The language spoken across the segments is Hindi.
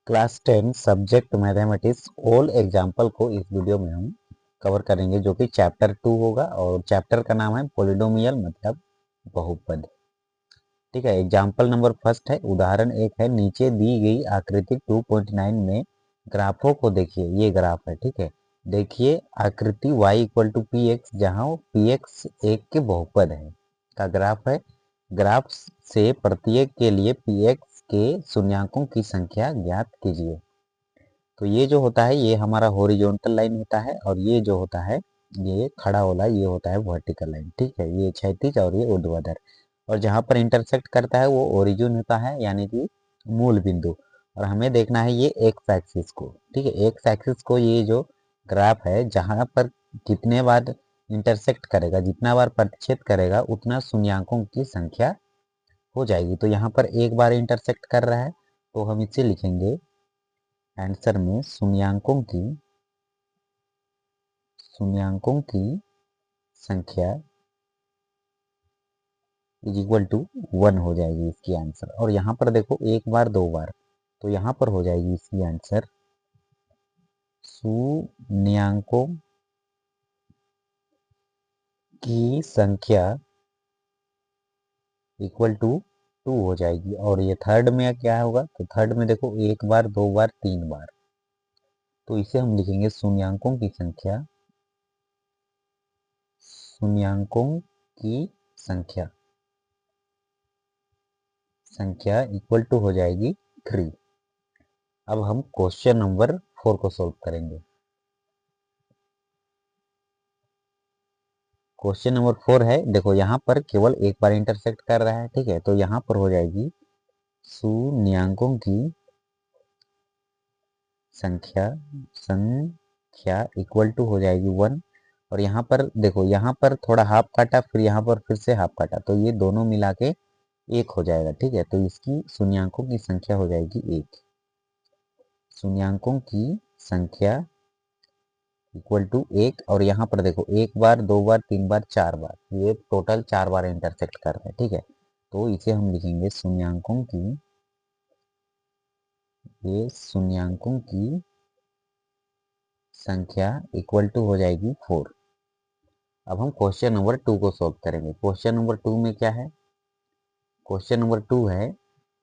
Class 10 subject mathematics all example को इस वीडियो में हम कवर करेंगे, जो कि चैप्टर 2 होगा और चैप्टर का नाम है पॉलिनोमियल मतलब बहुपद। ठीक है, एग्जाम्पल नंबर फर्स्ट है, उदाहरण एक है, नीचे दी गई आकृति 2.9 में ग्राफों को देखिए। ये ग्राफ है, ठीक है। देखिए आकृति y equal to p x, जहाँ पी एक्स एक के बहुपद है का ग्राफ है। ग्राफ से प्रत्येक के लिए पी एक्स के शून्यांकों की संख्या ज्ञात कीजिए। तो ये जो होता है ये हमारा हॉरिजॉन्टल लाइन होता है, और ये जो होता है ये खड़ा वाला ये होता है वर्टिकल लाइन। ठीक है, ये क्षैतिज और ये ऊर्ध्वाधर, और जहाँ पर इंटरसेक्ट करता है वो ओरिजिन होता है, यानी कि मूल बिंदु। और हमें देखना है ये एक्स एक्सिस को। ठीक है, एक्स एक्सिस को ये जो ग्राफ है जहाँ पर कितने बार इंटरसेक्ट करेगा, जितना बार प्रतिच्छेद करेगा उतना शून्यांकों की संख्या हो जाएगी। तो यहाँ पर एक बार इंटरसेक्ट कर रहा है तो हम इसे लिखेंगे आंसर में शून्यांकों की संख्या इज इक्वल टू 1 हो जाएगी इसकी आंसर। और यहाँ पर देखो एक बार दो बार, तो यहाँ पर हो जाएगी इसकी आंसर शून्यांकों की संख्या इक्वल टू 2 हो जाएगी। और ये थर्ड में क्या होगा, तो थर्ड में देखो एक बार दो बार तीन बार, तो इसे हम लिखेंगे शून्यांकों की संख्या इक्वल टू हो जाएगी 3। अब हम क्वेश्चन नंबर 4 को सॉल्व करेंगे। क्वेश्चन नंबर 4 है, देखो यहाँ पर केवल एक बार इंटरसेक्ट कर रहा है। ठीक है, तो यहाँ पर हो जाएगी शून्यांकों की संख्या इक्वल टू हो जाएगी 1। और यहाँ पर देखो यहाँ पर थोड़ा हाफ काटा, फिर यहाँ पर फिर से हाफ काटा, तो ये दोनों मिला के एक हो जाएगा। ठीक है, तो इसकी शून्यांकों की संख्या हो जाएगी 1। शून्यांकों की संख्या इक्वल टू 1। और यहाँ पर देखो एक बार दो बार तीन बार चार बार, ये टोटल 4 बार इंटरसेक्ट कर रहे हैं। ठीक है, तो इसे हम लिखेंगे शून्यांकों की संख्या इक्वल टू हो जाएगी 4। अब हम क्वेश्चन नंबर 2 को सॉल्व करेंगे। क्वेश्चन नंबर 2 में क्या है, क्वेश्चन नंबर 2 है,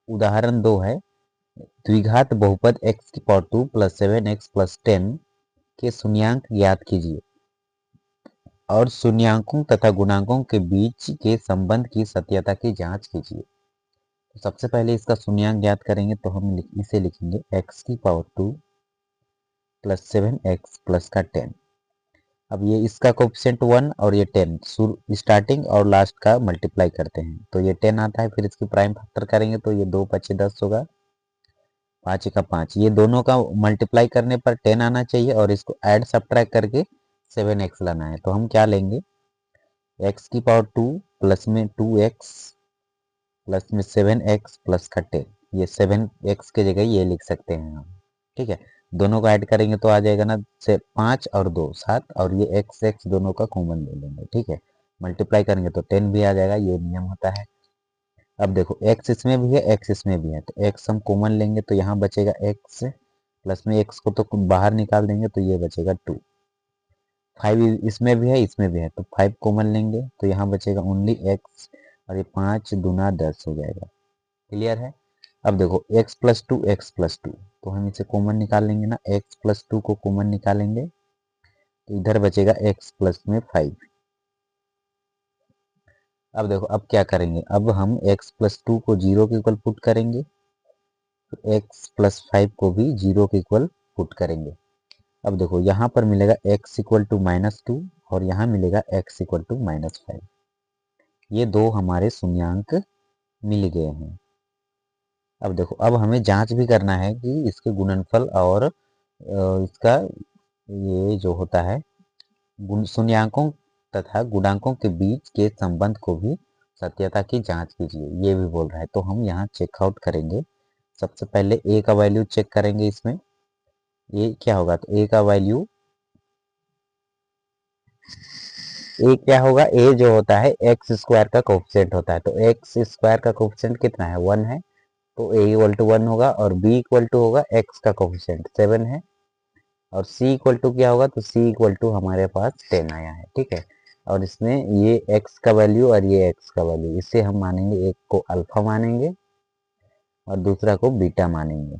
उदाहरण 2 है, द्विघात बहुपद x की पावर 2 प्लस 7x प्लस 10 के शून्यांक ज्ञात कीजिए और शून्यांकों तथा गुणांकों के बीच के संबंध की सत्यता की जांच कीजिए। तो सबसे पहले इसका शून्यांक ज्ञात करेंगे, तो हम इसे लिखेंगे x की पावर 2 प्लस 7x प्लस का 10। अब ये इसका कोएफिशिएंट 1 और ये 10 स्टार्टिंग और लास्ट का मल्टीप्लाई करते हैं, तो ये 10 आता है। फिर इसकी प्राइम फैक्टर करेंगे तो ये 2 5 10 होगा, 5 का 5, ये दोनों का मल्टीप्लाई करने पर 10 आना चाहिए, और इसको ऐड सब्ट्रैक्ट करके 7x लाना है। तो हम क्या लेंगे, x की पावर 2 प्लस में 2x प्लस में 7x प्लस का 10, ये 7x के जगह ये लिख सकते हैं हम। ठीक है, दोनों को ऐड करेंगे तो आ जाएगा ना से 5 और 2 7, और ये x दोनों का कॉमन ले लेंगे। ठीक है, मल्टीप्लाई करेंगे तो 10 भी आ जाएगा, ये नियम होता है। अब देखो x इसमें भी है x इसमें भी है, तो x हम कॉमन लेंगे तो यहाँ बचेगा x, प्लस में x को तो बाहर निकाल देंगे तो ये बचेगा 2। 5 इसमें भी है इसमें भी है, तो 5 कॉमन लेंगे तो यहाँ बचेगा ओनली x, और ये 5 दूना 10 हो जाएगा। क्लियर है। अब देखो x प्लस 2 एक्स प्लस 2, तो हम इसे कॉमन निकाल लेंगे ना, x प्लस 2 को कॉमन निकालेंगे तो इधर बचेगा x प्लस में 5। अब देखो अब क्या करेंगे, अब हम x प्लस 2 को 0 के इक्वल पुट करेंगे, तो x प्लस 5 को भी 0 के इक्वल पुट करेंगे। अब देखो यहाँ पर मिलेगा x इक्वल टू -2 और यहाँ मिलेगा x इक्वल टू -5। ये दो हमारे शून्यांक मिल गए हैं। अब देखो अब हमें जांच भी करना है कि इसके गुणनफल और इसका ये जो होता है शून्यांकों तथा गुणांकों के बीच के संबंध को भी सत्यता की जांच कीजिए, ये भी बोल रहा है। तो हम यहाँ चेकआउट करेंगे। सबसे पहले a का वैल्यू चेक करेंगे, इसमें a क्या होगा, तो a का वैल्यू a क्या होगा, a जो होता है एक्स स्क्वायर का कोफिशिएंट होता है, तो एक्स स्क्वायर का कोफिशिएंट कितना है 1 है, तो a इक्वल टू 1 होगा और b इक्वल टू होगा x का कोफिशिएंट 7 है और c इक्वल टू क्या होगा, तो c इक्वल टू हमारे पास 10 आया है, ठीक है। और इसमें ये x का वैल्यू और ये x का वैल्यू, इसे हम मानेंगे, एक को अल्फा मानेंगे और दूसरा को बीटा मानेंगे,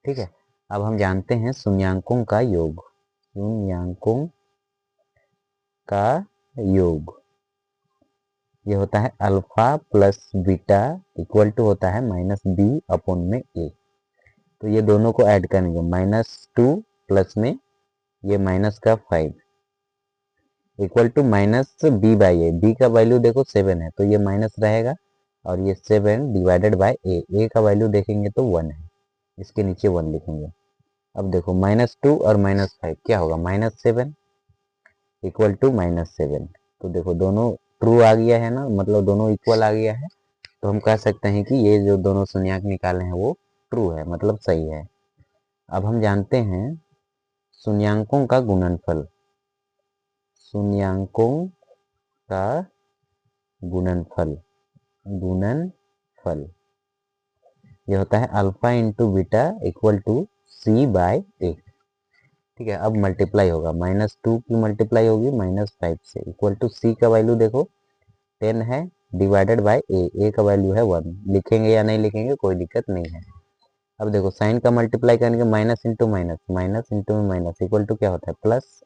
ठीक है। अब हम जानते हैं शून्यांकों का योग। शून्यांकों का योग ये होता है alpha plus beta equal to होता है माइनस बी अपॉन में ए। तो ये दोनों को ऐड करेंगे, -2 प्लस में ये माइनस का 5 equal to minus b by a. B का वैल्यू देखो 7 है तो ये माइनस रहेगा और ये 7 डिवाइडेड बाय ए। ए का वैल्यू देखेंगे तो 1 है, इसके नीचे 1 लिखेंगे। अब देखो -2 और -5 क्या होगा, -7 इक्वल टू -7। तो देखो दोनों ट्रू आ गया है ना, मतलब दोनों इक्वल आ गया है। तो हम कह सकते हैं कि ये जो दोनों शून्यक निकाले हैं वो ट्रू है, मतलब सही है। अब हम जानते हैं शून्यांकों का गुणनफल। शून्यांकों का गुणनफल, गुणनफल ये होता है alpha into beta equal to C by A, ठीक है। अब मल्टीप्लाई होगा, -2 की मल्टीप्लाई होगी -5 से इक्वल टू सी का वैल्यू देखो 10 है डिवाइडेड बाय ए। ए का वैल्यू है 1, लिखेंगे या नहीं लिखेंगे कोई दिक्कत नहीं है। अब देखो साइन का मल्टीप्लाई करेंगे, minus into minus, minus into minus equal to क्या होता है प्लस,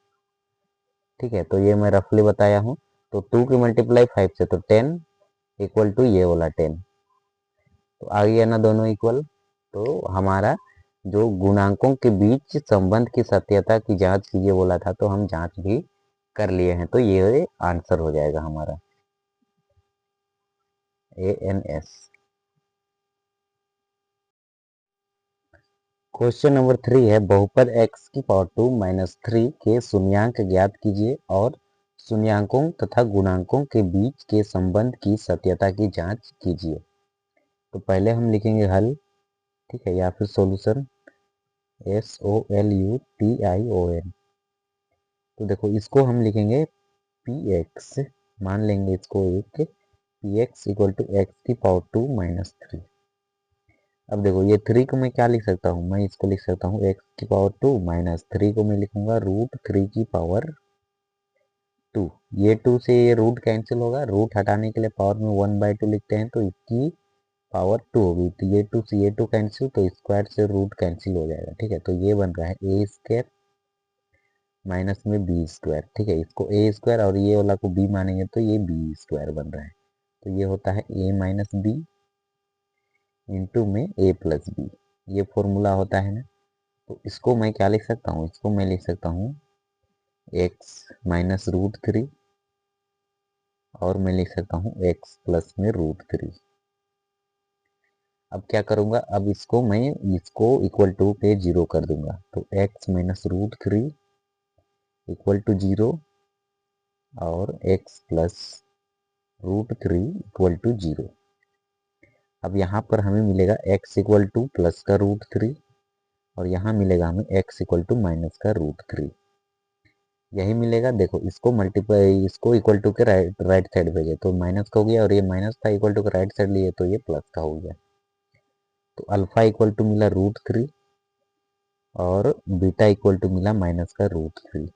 ठीक है। तो ये मैं रफली बताया हूँ। तो 2 की मल्टीप्लाई 5 से, तो 10 इक्वल टू ये वाला 10। तो आ गया ना दोनों इक्वल। तो हमारा जो गुणांकों के बीच संबंध की सत्यता की जांच कीजिए बोला था, तो हम जांच भी कर लिए हैं। तो ये आंसर हो जाएगा हमारा ANS। क्वेश्चन नंबर 3 है बहुपद x की पावर 2 माइनस 3 के शून्यांक ज्ञात कीजिए और शून्यांकों तथा गुणांकों के बीच के संबंध की सत्यता की जांच कीजिए। तो पहले हम लिखेंगे हल, ठीक है, या फिर सॉल्यूशन, SOLUTION। तो देखो इसको हम लिखेंगे px, मान लेंगे इसको एक, px इक्वल टू एक्स की पावर 2 माइनस 3। अब देखो ये 3 को मैं क्या लिख सकता हूँ, मैं इसको लिख सकता हूँ एक्स की पावर 2 माइनस 3 को मैं लिखूंगा √3 की पावर 2। ये 2 से ये रूट कैंसिल होगा, रूट हटाने के लिए पावर में 1/2 लिखते हैं, तो इसकी पावर 2 होगी। तो ये 2 से ये 2 कैंसिल, तो स्क्वायर से रूट कैंसिल हो जाएगा, ठीक है। तो ये बन रहा है ए स्क्वायर माइनस में बी स्क्वायर, ठीक है। इसको ए स्क्वायर और ये वाला को बी मानेंगे तो ये बी स्क्वायर बन रहा है। तो ये होता है ए माइनस बी इंटू में ए प्लस बी, ये फॉर्मूला होता है ना। तो इसको मैं क्या लिख सकता हूँ, इसको मैं लिख सकता हूँ एक्स माइनस √3 और मैं लिख सकता हूँ एक्स प्लस में √3। अब क्या करूँगा, अब इसको मैं इसको इक्वल टू पे 0 कर दूंगा। तो एक्स माइनस √3 इक्वल टू 0 और एक्स प्लस √3 इक्वल टू 0। अब यहाँ पर हमें मिलेगा x इक्वल टू प्लस का √3 और यहाँ मिलेगा हमें x इक्वल टू माइनस का √3, यही मिलेगा। देखो इसको मल्टीप्लाई, इसको इक्वल टू के राइट साइड भेजे तो माइनस का हो गया और ये माइनस था इक्वल टू के राइट साइड लिए तो ये प्लस का हो गया। तो अल्फा इक्वल टू मिला √3 और बीटा इक्वल टू मिला माइनस का √3।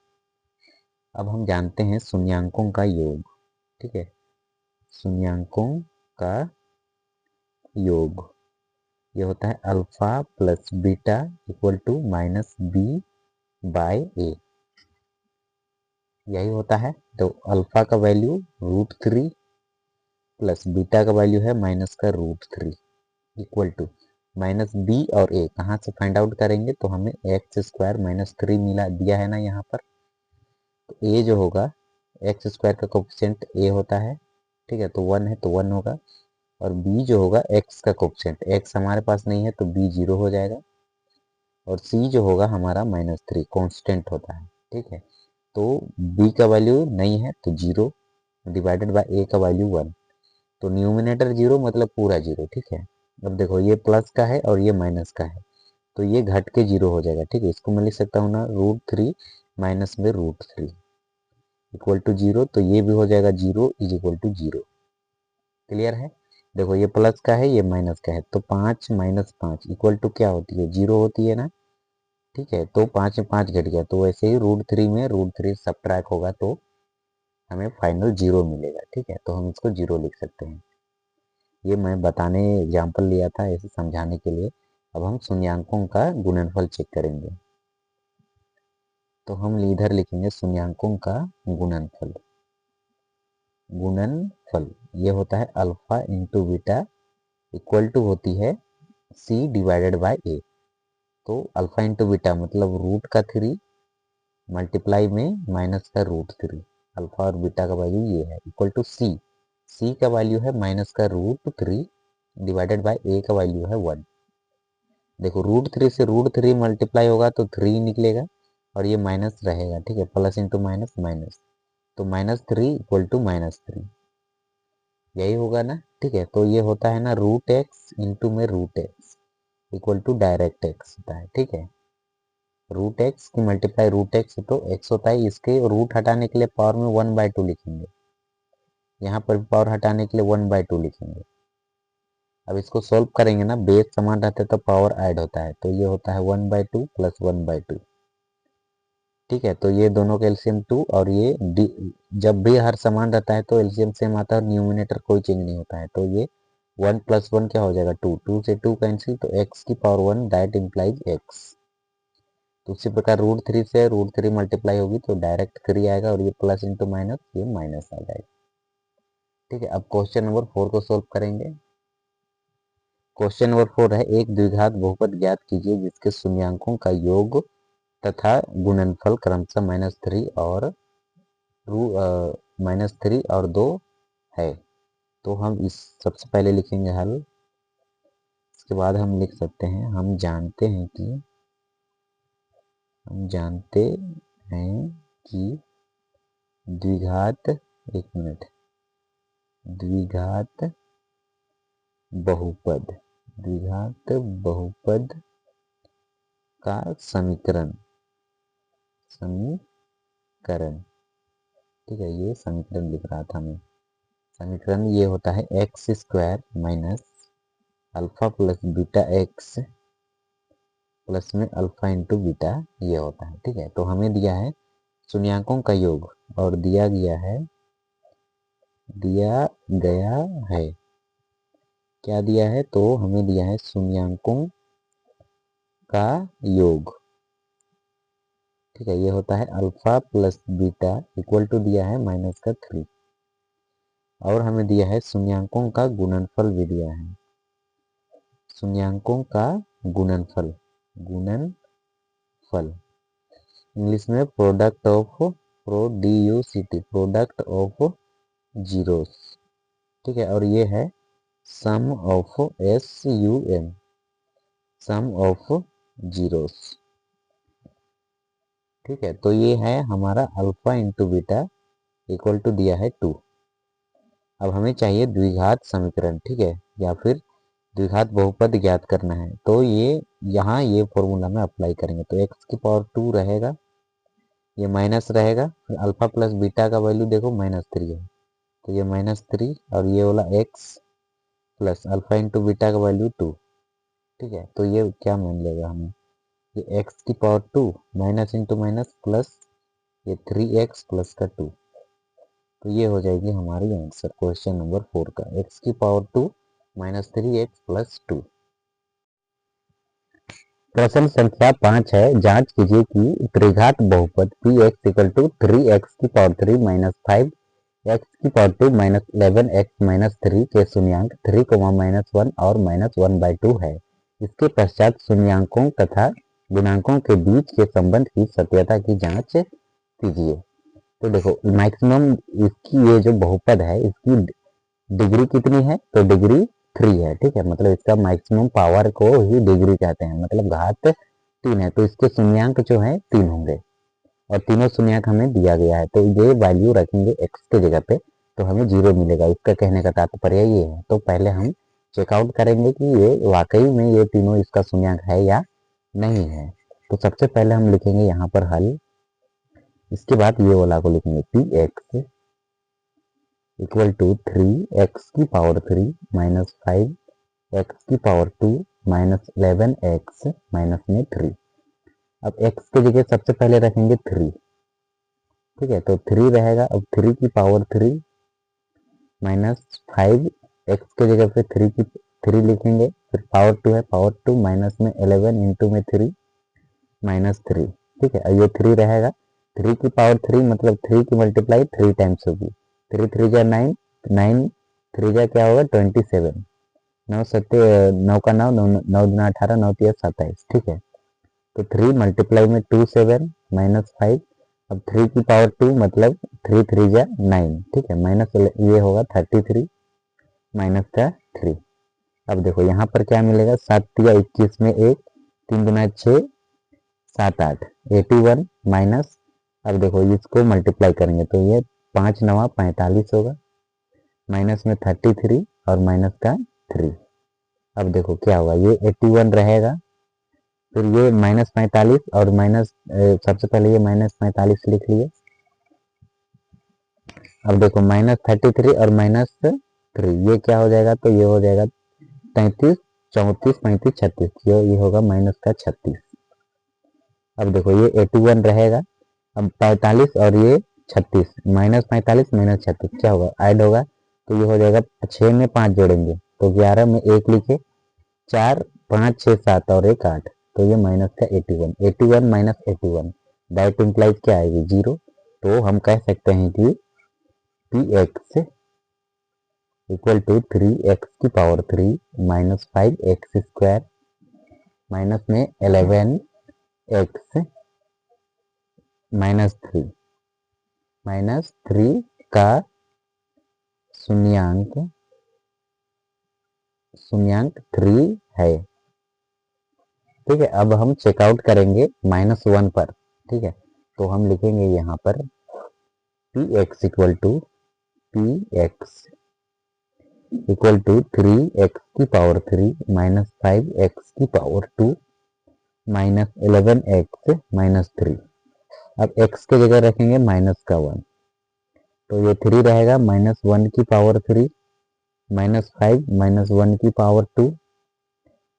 अब हम जानते हैं शून्यांकों का योग, ठीक है। शून्यांकों का योग ये होता है alpha plus beta equal to minus B by A, यही होता है। तो अल्फा का वैल्यू √3 प्लस बीटा का वैल्यू है माइनस का √3 इक्वल टू माइनस बी और ए कहाँ से फाइंड आउट करेंगे, तो हमें एक्स स्क्वायर माइनस 3 मिला दिया है ना यहाँ पर। तो ए जो होगा एक्स स्क्वायर का कोफिशिएंट ए होता है, ठीक है, तो 1 है तो 1 होगा। और बी जो होगा एक्स का कोफिशिएंट, एक्स हमारे पास नहीं है तो बी 0 हो जाएगा। और सी जो होगा हमारा -3 कांस्टेंट होता है, ठीक है। तो बी का वैल्यू नहीं है तो 0 डिवाइडेड बाय ए का वैल्यू 1। तो न्यूमिनेटर 0 मतलब पूरा 0, ठीक है। अब देखो ये प्लस का है और ये माइनस का है तो ये घट के 0 हो जाएगा, ठीक है। इसको मैं लिख सकता हूँ ना √3 माइनस में √3 इक्वल टू 0। तो ये भी हो जाएगा 0 इज इक्वल टू 0, क्लियर है। देखो ये प्लस का है, ये माइनस का है, तो 5 माइनस 5 इक्वल टू क्या होती है, 0 होती है ना। ठीक है, तो 5 में 5 घट गया, तो वैसे ही √3 में √3 सबट्रैक्ट होगा तो हमें फाइनल 0 मिलेगा। ठीक है, तो हम इसको 0 लिख सकते हैं। ये मैं बताने एग्जाम्पल लिया था ऐसे समझाने के लिए। अब हम शून्यांकों का गुणनफल चेक करेंगे। तो हम इधर लिखेंगे शून्यांकों का गुणनफल। गुणनफल ये होता है alpha into beta equal to होती है c डिवाइडेड बाय a। तो अल्फा इंटू बीटा मतलब रूट का 3 मल्टीप्लाई में माइनस का √3। अल्फा और बीटा का वैल्यू ये है इक्वल टू c का वैल्यू है माइनस का √3 डिवाइडेड बाय a का वैल्यू है 1। देखो √3 से √3 मल्टीप्लाई होगा तो 3 निकलेगा और ये माइनस रहेगा। ठीक है, प्लस इंटू माइनस माइनस, तो -3 इक्वल टू -3 यही होगा ना। ठीक है, तो ये होता है ना √x इंटू में √x equal to direct x होता है। ठीक है, √x की मल्टीप्लाई √x तो x होता है, इसके रूट हटाने के लिए पावर में 1/2 लिखेंगे, यहाँ पर भी पावर हटाने के लिए 1/2 लिखेंगे। अब इसको सोल्व करेंगे ना, बेस समान रहता है तो पावर ऐड होता है, तो ये होता है 1/2 प्लस 1/2। ठीक है, तो ये दोनों का एलसीएम 2 और ये जब भी हर समान रहता है तो एलसीएम सेम आता है और न्यूमिनेटर कोई चेंज नहीं होता है, तो ये 1 प्लस 1 क्या हो जाएगा 2, 2 से 2 कैंसिल, तो x की पावर 1 दैट इम्प्लाइज x। तो उसी प्रकार √3 से √3 मल्टीप्लाई होगी तो डायरेक्ट 3 आएगा और ये प्लस इंटू माइनस ये माइनस आ जाएगा। ठीक है, अब क्वेश्चन नंबर 4 को सोल्व करेंगे। क्वेश्चन नंबर 4 है एक द्विघात बहुपद ज्ञात कीजिए जिसके शून्यांकों का योग तथा गुणनफल क्रमशः -3 और 2 है। तो हम इस सबसे पहले लिखेंगे हल, इसके बाद हम लिख सकते हैं हम जानते हैं कि द्विघात द्विघात बहुपद का समीकरण ठीक है, ये समीकरण लिख रहा था मैं। समीकरण ये होता है x² minus alpha plus beta x plus में अल्फा इंटू बीटा ये होता है। ठीक है, तो हमें दिया है शून्यांकों का योग और दिया गया है क्या दिया है, तो हमें दिया है शून्यांकों का योग। ठीक है, ये होता है alpha plus beta equal to दिया है माइनस का 3 और हमें दिया है शून्यांकों का गुणनफल भी दिया है। शून्यांकों का गुणनफल इंग्लिश में प्रोडक्ट ऑफ जीरोस। ठीक है, और ये है सम ऑफ जीरोस। ठीक है, तो ये है हमारा alpha into beta equal to दिया है 2। अब हमें चाहिए द्विघात समीकरण। ठीक है, या फिर द्विघात बहुपद ज्ञात करना है, तो ये यहाँ ये फॉर्मूला में अप्लाई करेंगे, तो x की पावर 2 रहेगा, ये माइनस रहेगा, फिर अल्फा प्लस बीटा का वैल्यू देखो -3 है, तो ये -3 और ये वाला x plus alpha into beta का वैल्यू 2। ठीक है, तो ये क्या मान लेगा हमें, ये x की power 2 minus into minus plus ये 3x प्लस का 2, तो ये हो जाएगी हमारी आंसर क्वेश्चन नंबर 4 का, x की पावर 2 माइनस 3x प्लस 2। प्रश्न संख्या 5 है, जांच कीजिए कि त्रिघात बहुपद px इक्वल टू 3x की पावर 3 माइनस 5x की पावर 2 माइनस 11x माइनस 3 के शून्यांक 3, -1 और -1/2 है। इसके पश्चात शून्यांकों तथा गुणांकों के बीच के संबंध की सत्यता की जांच कीजिए। तो देखो मैक्सिमम इसकी ये जो बहुपद है इसकी डिग्री कितनी है, तो डिग्री 3 है। ठीक है, मतलब इसका मैक्सिमम पावर को ही डिग्री कहते हैं, मतलब घात 3 है, तो इसके शून्यांक जो है 3 होंगे और तीनों शून्यांक हमें दिया गया है, तो ये वैल्यू रखेंगे x के जगह पे तो हमें 0 मिलेगा। इसका कहने का तात्पर्य ये है। तो पहले हम चेकआउट करेंगे कि ये वाकई में ये तीनों इसका शून्यांक है या नहीं है। तो सबसे पहले हम लिखेंगे यहाँ पर हल, इसके बाद ये वाला को लिखेंगे px equal to 3x³ minus 5x² minus 11x minus में 3। अब x की जगह सबसे पहले रखेंगे 3, ठीक है, तो 3 रहेगा। अब 3³ माइनस 5x की जगह पे 3 लिखेंगे, फिर पावर 2 है, पावर 2 माइनस में 11 इंटू में 3 माइनस 3, ठीक है। अब ये 3 रहेगा, 3³ मतलब 3 की मल्टीप्लाई 3 टाइम्स होगी। 3 3 जा 9, 9 3 जा क्या होगा 27, 9 सत्य 9 का 9, 9 दूना 18, 9 तिया 27, ठीक है। तो 3 मल्टीप्लाई में 2 7 माइनस 5। अब 3² मतलब 3 3 जा 9, ठीक है, माइनस ये होगा 33 माइनस का 3। अब देखो यहाँ पर क्या मिलेगा, 7 तिया 21 में 1, 3 दूना 6, 7 8, 81 माइनस। अब देखो इसको मल्टीप्लाई करेंगे तो ये 5 9 45 होगा, माइनस में 33 और माइनस का 3। अब देखो क्या होगा, ये 81 रहेगा, फिर ये माइनस 45 और माइनस, सबसे पहले ये माइनस 45 लिख लिए। अब देखो माइनस 33 और माइनस 3 ये क्या हो जाएगा, तो ये हो जाएगा 33 34 35 36, ये होगा माइनस का 36। अब देखो ये 81 रहेगा, अब 45 और ये 36, माइनस 45 माइनस 36 क्या होगा, ऐड होगा, तो ये हो जाएगा 6 में 5 जोड़ेंगे तो 11 में 1 लिखे, 4 5 6 7 और 1 8, तो ये माइनस का 81, 81 माइनस 81 दैट इम्प्लाइज क्या आएगी 0। तो हम कह सकते हैं कि px equal to 3x³ minus 5x² minus में 11x माइनस 3 का शून्यांक 3 है, ठीक है। अब हम चेकआउट करेंगे -1 पर, ठीक है, तो हम लिखेंगे यहाँ पर px equal to 3x³ minus 5x² minus 11x minus 3। अब x की जगह रखेंगे -1, तो ये 3 रहेगा, -1³ माइनस 5 माइनस 1²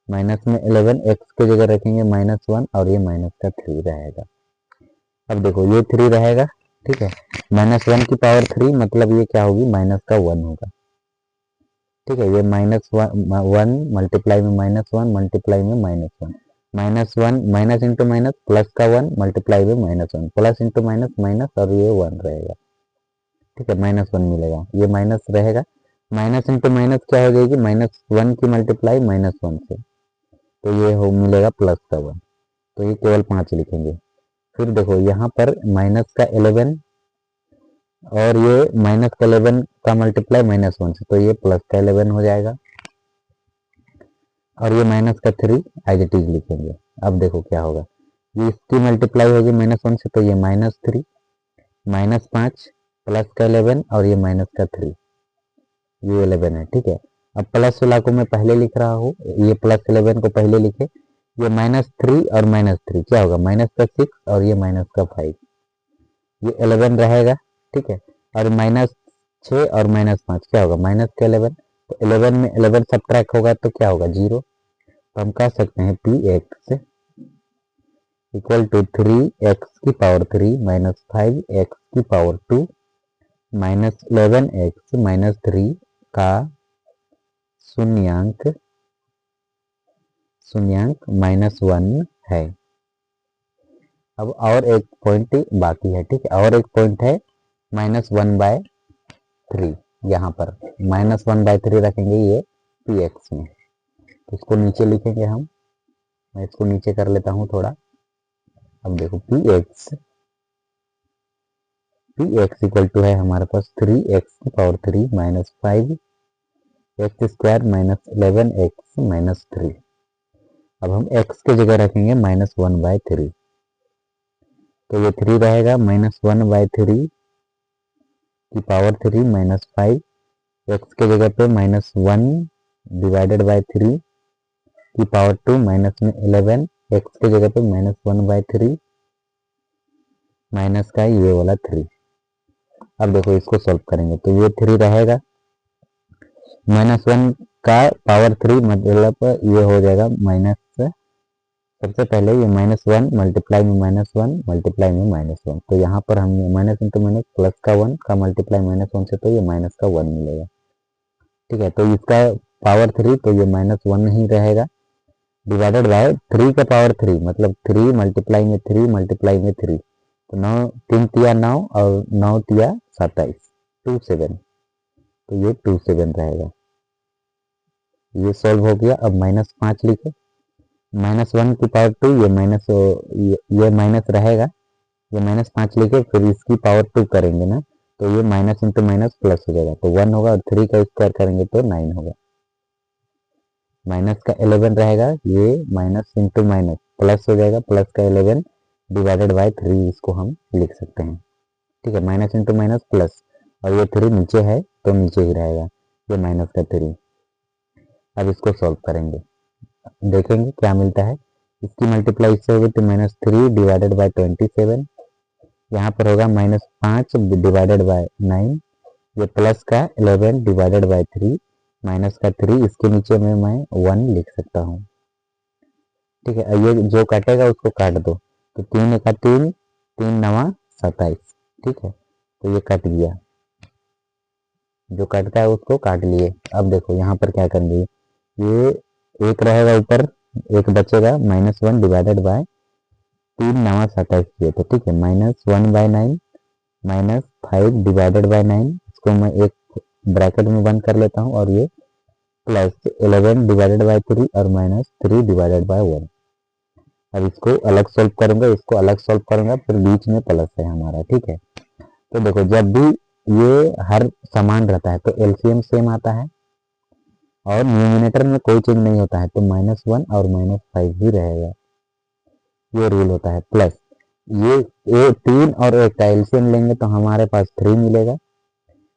माइनस में 11 x की जगह रखेंगे -1 और ये माइनस का 3 रहेगा। अब देखो ये 3 रहेगा, ठीक है, -1³ मतलब ये क्या होगी, माइनस का 1 होगा, ठीक है। ये -1 मल्टीप्लाई में -1 मल्टीप्लाई में -1, -1 माइनस इंटू माइनस प्लस का 1 मल्टीप्लाई में -1 प्लस इंटू माइनस माइनस और ये 1 रहेगा, ठीक है, -1 मिलेगा, ये माइनस रहेगा, माइनस इंटू माइनस क्या हो जाएगी, -1 की मल्टीप्लाई -1 से, तो ये हो मिलेगा प्लस का 1, तो ये केवल 5 लिखेंगे। फिर देखो यहाँ पर माइनस का 11 और ये माइनस का 11 का मल्टीप्लाई -1 से, तो ये प्लस का 11 हो जाएगा, और ये माइनस का 3 एज इट इज लिखेंगे। अब देखो क्या होगा, ये इसकी मल्टीप्लाई होगी -1 से, तो ये -3 -5 प्लस का 11 और ये माइनस का 3, ये 11 है, ठीक है। अब प्लस वाला को मैं पहले लिख रहा हूँ, ये प्लस 11 को पहले लिखे, ये -3 और -3 क्या होगा, माइनस का 6 और ये माइनस का 5, ये 11 रहेगा, ठीक है, और -6 और -5 क्या होगा, माइनस का 11, तो 11 में 11 सब्ट्रैक्ट होगा तो क्या होगा 0। तो हम कह सकते हैं px equal to 3x³ minus 5x² minus 11x minus 3 का शून्यांक -1 है। अब और एक पॉइंट बाकी है, ठीक है, और एक पॉइंट है -1/3, यहाँ पर -1/3 रखेंगे ये px में, इसको नीचे लिखेंगे हम, मैं इसको नीचे कर लेता हूँ थोड़ा। अब देखो px इक्वल टू है हमारे पास 3x³ minus 5x² minus 11x minus 3। अब हम x की जगह रखेंगे -1/3, तो ये 3 रहेगा, -1/3 की पावर 3 माइनस 5, x की जगह पे -1 डिवाइडेड बाय 3 की पावर 2 माइनस में 11, x की जगह पे -1/3 माइनस का ये वाला 3। अब देखो इसको सॉल्व करेंगे तो ये 3 रहेगा, -1 का पावर 3 मतलब ये हो जाएगा माइनस, सबसे पहले ये -1 मल्टीप्लाई में -1 मल्टीप्लाई में -1, तो यहाँ पर हम माइनस इंटू माइनस प्लस का 1 का मल्टीप्लाई -1 से, तो ये माइनस का 1 मिलेगा। ठीक है, तो इसका पावर 3 तो ये -1 ही रहेगा, डिवाइडेड बाय 3 का पावर 3 मतलब 3 मल्टीप्लाई में 3 मल्टीप्लाई में 3, तो 9 3 तिया 9 और 9 तिया 27, 27, तो ये 27 रहेगा। ये सॉल्व हो गया। अब -5 लिखे, -1 की पावर 2, ये माइनस रहेगा, ये -5 लिखे, फिर इसकी पावर 2 करेंगे ना, तो ये माइनस इंटू माइनस प्लस हो जाएगा, तो 1 होगा, और 3 का स्क्वायर करेंगे तो 9 होगा। माइनस का 11 रहेगा, ये माइनस इंटू माइनस प्लस हो जाएगा, प्लस का 11 डिवाइडेड बाय 3 इसको हम लिख सकते हैं। ठीक है, माइनस इंटू माइनस प्लस, और ये 3 नीचे है तो नीचे ही रहेगा, ये माइनस का 3। अब इसको सॉल्व करेंगे, देखेंगे क्या मिलता है। इसकी मल्टीप्लाई इससे होगी तो -3 डिवाइडेड बाय 27, यहाँ पर होगा -5 डिवाइडेड बाय 9, ये प्लस का 11 डिवाइडेड बाय 3, माइनस का 3, इसके नीचे में मैं 1 लिख सकता हूँ। ठीक है, ये जो काटेगा उसको काट दो, तो 3 का 3, 3 9 27। ठीक है, तो ये कट गया, जो कटता है उसको काट लिए। अब देखो यहाँ पर क्या करेंगे, ये एक रहेगा ऊपर, एक बचेगा, -1 डिवाइडेड बाय 3 9 27 किए, तो ठीक है, -1 बाय 9 -5 डिवाइडेड बाय 9, इसको मैं एक ब्रैकेट में बंद कर लेता हूँ, और ये प्लस 11 डिवाइडेड बाय 3 और -3 डिवाइडेड बाय 1। अब इसको अलग सॉल्व करूंगा, इसको अलग सॉल्व करूंगा, फिर बीच में प्लस है हमारा। ठीक है, तो देखो जब भी ये हर समान रहता है तो एलसीएम सेम आता है, और न्यूमिनेटर में कोई चेंज नहीं होता है, तो -1 और -5 ही रहेगा, ये रूल होता है। प्लस ये 3 और 1 का एलसीएम लेंगे तो हमारे पास 3 मिलेगा,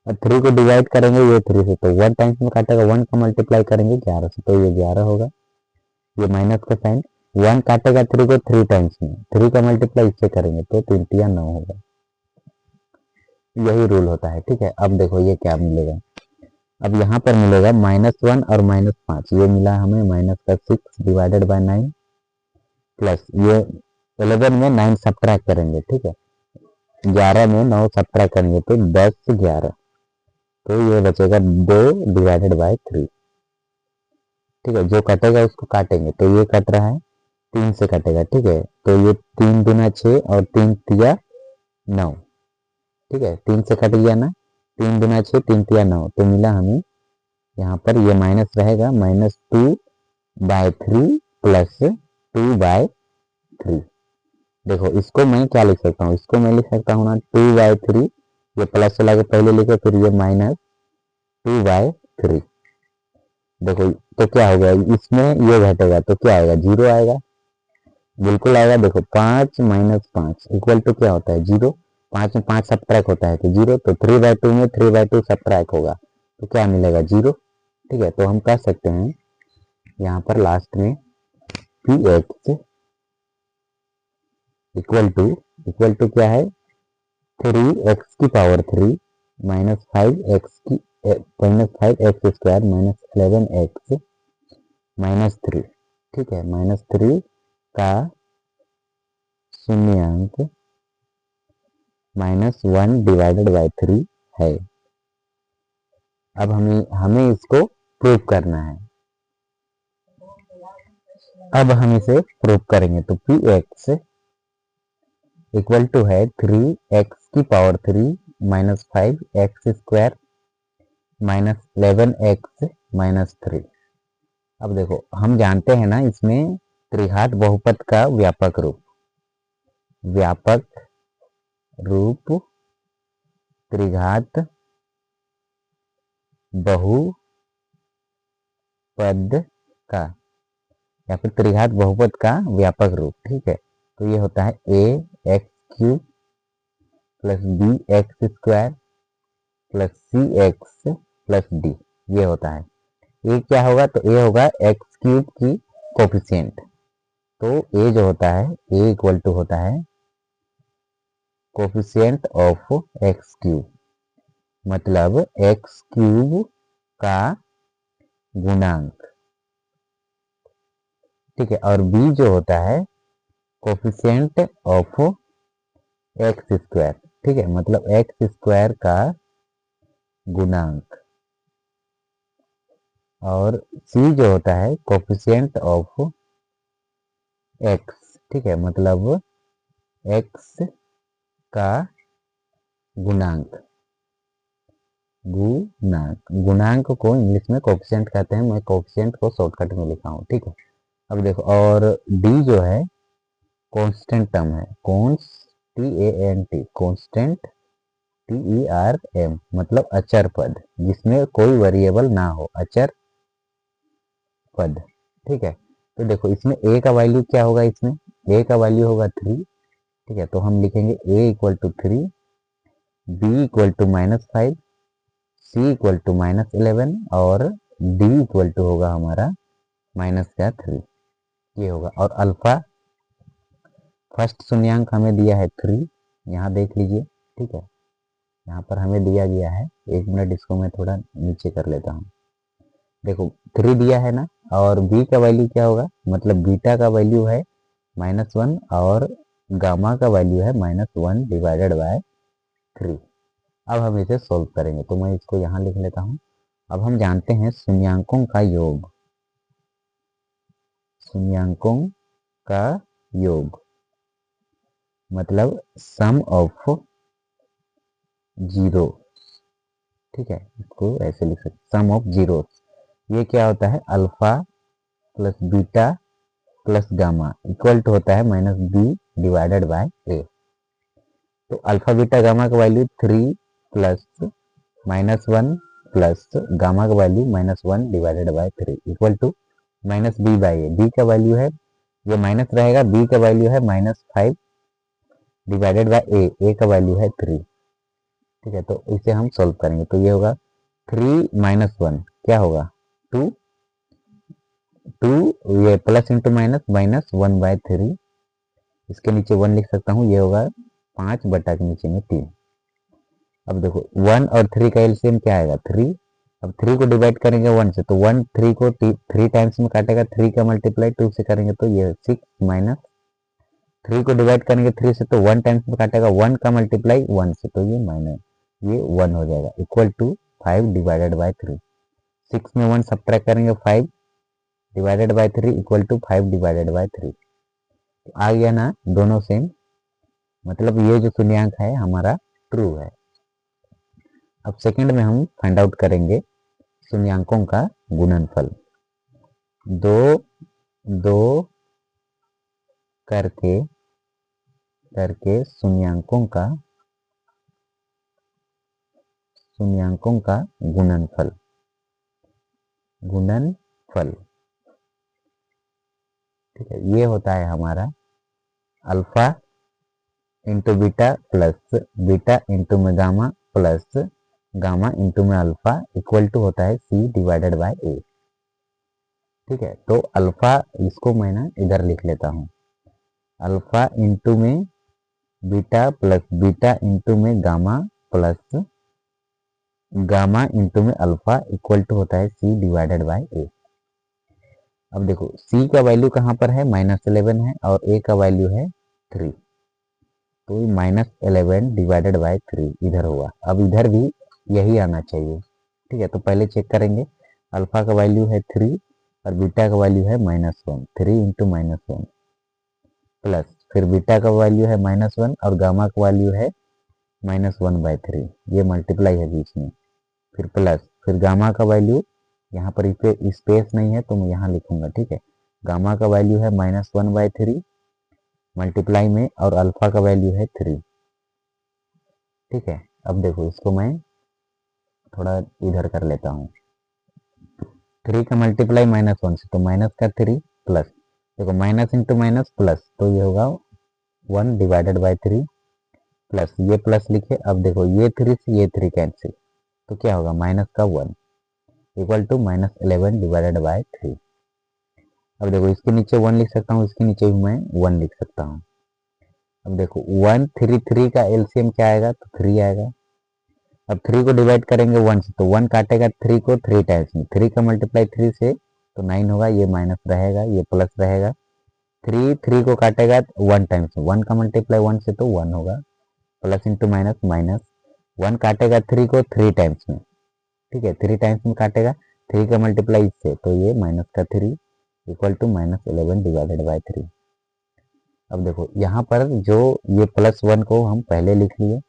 और 3 को डिवाइड करेंगे ये 3 से, तो 1 टाइम्स में काटेगा, 1 का मल्टीप्लाई करेंगे 11 से, तो ये 11 होगा, ये माइनस का साइन, 1 काटेगा 3 को 3 टाइम्स में, 3 का मल्टीप्लाई इससे करेंगे तो 3 तिया 9 होगा, यही रूल होता है। ठीक है, अब देखो ये क्या मिलेगा, अब यहाँ पर मिलेगा -1 और -5, ये मिला हमें माइनस का 6 डिवाइडेड बाय 9, प्लस ये 11 में 9 सब्ट्रैक्ट करेंगे। ठीक है, 11 में 9 सब्ट्रैक्ट करेंगे तो 10 11, तो ये बचेगा 2 डिवाइडेड बाय 3। ठीक है, जो कटेगा उसको काटेंगे, तो ये कट रहा है 3 से कटेगा। ठीक है, तो ये 3 दूना 6 और 3 तिया 9। ठीक है, 3 से कट गया ना, 3 दूना 6 3 तिया 9, तो मिला हमें यहाँ पर ये माइनस रहेगा, -2 बाय 3 प्लस 2 बाय 3। देखो इसको मैं क्या लिख सकता हूँ, इसको मैं लिख सकता हूँ ना 2 बाय 3, ये प्लस चला के पहले लिखे, फिर ये -2 बाय 3। देखो तो क्या हो गया, इसमें ये घटेगा तो क्या आएगा, 0 आएगा, बिल्कुल आएगा। देखो 5 - 5 इक्वल टू क्या होता है, 0, 5 में 5 सब्ट्रैक्ट होता है तो 0, तो 3/2 में 3/2 सब्ट्रैक्ट होगा, तो क्या मिलेगा, 0। ठीक है, तो हम कह सकते हैं यहाँ पर लास्ट में px इक्वल टू क्या है, 3x की पावर 3 -5x की -5x स्क्वायर -11x -3। ठीक है, -3 का शून्यांक -1 डिवाइडेड बाय 3 है। अब हमें इसको प्रूव करना है, अब हम इसे प्रूव करेंगे, तो px इक्वल टू है 3x की पावर 3 -5x स्क्वायर -11x -3। अब देखो हम जानते हैं ना इसमें त्रिघात बहुपद का व्यापक रूप त्रिघात बहुपद का, या फिर त्रिघात बहुपद का व्यापक रूप। ठीक है, तो ये होता है ax³ plus bx square plus cx plus d, ये होता है। ए क्या होगा, तो ए होगा x³ की कोफिशिएंट, तो ए जो होता है ए इक्वल टू होता है कोफिशिएंट ऑफ x³। मतलब एक्स क्यूब का गुणांक, ठीक है। और b जो होता है कोफिशिएंट ऑफ एक्स स्क्वायर, ठीक है, मतलब एक्स स्क्वायर का गुणांक। और c जो होता है कोफिशिएंट ऑफ एक्स, ठीक है, मतलब एक्स का गुणांक। गुणांक को इंग्लिश में कोफिशिएंट कहते हैं, मैं कोफिशिएंट को शॉर्टकट में लिखा हूँ, ठीक है। अब देखो, और डी जो है कांस्टेंट टर्म है, T-A-N-T, कांस्टेंट T-E-R-M, मतलब अचर पद, जिसमें कोई वेरिएबल ना हो, अचर पद, ठीक है। तो देखो इसमें a का वैल्यू क्या होगा, इसमें a का वैल्यू होगा 3, ठीक है। तो हम लिखेंगे a equal to 3, b equal to -5, c equal to -11 और d इक्वल टू होगा हमारा -3, ये होगा। और अल्फा फर्स्ट शून्यांक हमें दिया है 3, यहाँ देख लीजिए, ठीक है, यहाँ पर हमें दिया गया है, 1 मिनट इसको मैं थोड़ा नीचे कर लेता हूँ। देखो 3 दिया है ना, और b का वैल्यू क्या होगा, मतलब बीटा का वैल्यू है -1 और गामा का वैल्यू है -1 डिवाइडेड बाय 3। अब हम इसे सोल्व करेंगे, तो मैं इसको यहाँ लिख लेता हूँ। अब हम जानते हैं शून्यांकों का योग, शून्यांकों का योग मतलब सम ऑफ जीरो, ठीक है, इसको ऐसे लिख सकते, सम ऑफ जीरो। ये क्या होता है, alpha plus beta plus gamma equal to होता है -b डिवाइडेड बाय a। तो अल्फा बीटा गामा का वैल्यू 3 प्लस -1 प्लस गामा का value -1 divided by 3 equal to -b by a। b का वैल्यू है, ये माइनस रहेगा, b का वैल्यू है -5 डिवाइडेड बाय a, a का वैल्यू है 3, ठीक है। तो इसे हम सोल्व करेंगे, तो ये होगा 3 -1 क्या होगा 2, 2 ये प्लस इंटू माइनस -1/3, इसके नीचे 1 लिख सकता हूँ, ये होगा 5 बटा के नीचे में 3। अब देखो 1 और 3 का एलसीएम क्या आएगा 3। अब 3 को डिवाइड करेंगे 1 से, तो 1 3 को 3 टाइम्स में काटेगा, 3 का मल्टीप्लाई 2 से करेंगे तो ये 6 माइनस 3 को डिवाइड करेंगे 3 से, तो 1 टाइम्स में काटेगा, 1 का मल्टीप्लाई 1 से, तो ये माइनस ये 1 हो जाएगा इक्वल टू 5 डिवाइडेड बाय 3। 6 में 1 सब्ट्रैक्ट करेंगे, 5 divided by 3 equal to 5 divided by 3। तो आ गया ना, दोनों सेम, मतलब ये जो शून्यांक है हमारा ट्रू है। अब सेकंड में हम फाइंड आउट करेंगे शून्यांकों का गुणनफल। दो दो करके करके शून्यांकों का गुणनफल, ठीक है। ये होता है हमारा alpha into beta plus beta into में गामा प्लस गामा इंटू में अल्फा इक्वल टू होता है c डिवाइडेड बाय a, ठीक है। तो अल्फा इसको मैं ना इधर लिख लेता हूँ, अल्फा इंटू में बीटा प्लस बीटा इंटू में गामा प्लस गामा इंटू में अल्फा इक्वल टू होता है c डिवाइडेड बाय a। अब देखो c का वैल्यू कहाँ पर है, -11 है, और a का वैल्यू है 3, तो -11 डिवाइडेड बाय 3 इधर होगा। अब इधर भी यही आना चाहिए, ठीक है। तो पहले चेक करेंगे, अल्फा का वैल्यू है 3 और बीटा का वैल्यू है -1, 3 इंटू -1 प्लस फिर बीटा का वैल्यू है -1 और गामा का वैल्यू है -1/3, ये मल्टीप्लाई है बीच में, फिर प्लस फिर गामा का वैल्यू, यहाँ पर इस पे स्पेस नहीं है तो मैं यहाँ लिखूंगा, ठीक है। गामा का वैल्यू है -1/3 मल्टीप्लाई में, और अल्फा का वैल्यू है 3, ठीक है। अब देखो इसको मैं थोड़ा इधर कर लेता हूँ, 3 का मल्टीप्लाई -1 से, तो माइनस का 3 प्लस, देखो माइनस इंटू माइनस प्लस, तो ये होगा 1 डिवाइडेड बाय 3 प्लस ये प्लस लिखे। अब देखो ये 3 से ये 3 कैंसिल, तो क्या होगा माइनस का 1 इक्वल टू -11 डिवाइडेड बाय 3। अब देखो इसके नीचे 1 लिख सकता हूँ, इसके नीचे भी मैं 1 लिख सकता हूँ। अब देखो 1 3 3 का एलसीएम क्या आएगा, तो 3 आएगा, अब 3 को डिवाइड करेंगे 1 से, तो 1 काटेगा 3 को 3 टाइम्स में, 3 का मल्टीप्लाई 3 से तो 9 होगा, ये माइनस रहेगा, ये प्लस रहेगा। 3 को काटेगा 1 टाइम्स में, 1 का मल्टीप्लाई 1 से तो 1 होगा, प्लस इंटू माइनस माइनस। 1 काटेगा 3 को 3 टाइम्स में, ठीक है, 3 टाइम्स में काटेगा, 3 का मल्टीप्लाई इससे तो ये माइनस का 3 इक्वल टू -11 डिवाइडेड बाई 3। अब देखो यहाँ पर जो ये +1 को हम पहले लिख लिए,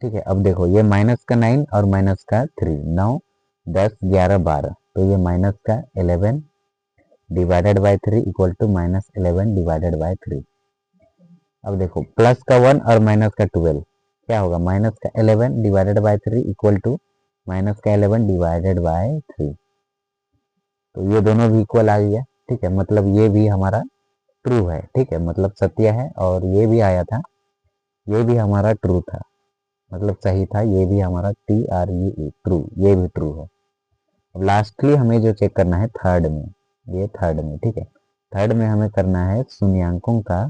ठीक है। अब देखो ये माइनस का 9 और माइनस का 3, 9 10 11 12, तो ये माइनस का 11 divided by 3 equal to -11 divided by 3। अब देखो प्लस का 1 और माइनस का 12 क्या होगा, माइनस का 11 divided by 3 equal to minus का 11 डिवाइडेड बाई 3। तो ये दोनों भी इक्वल आ गया, ठीक है, मतलब ये भी हमारा ट्रू है, ठीक है, मतलब सत्य है। और ये भी आया था, ये भी हमारा ट्रू था, मतलब सही था, ये भी हमारा TRU ट्रू, ये भी ट्रू है। अब लास्टली हमें जो चेक करना है थर्ड में, ये थर्ड में, ठीक है, थर्ड में हमें करना है शून्यांकों का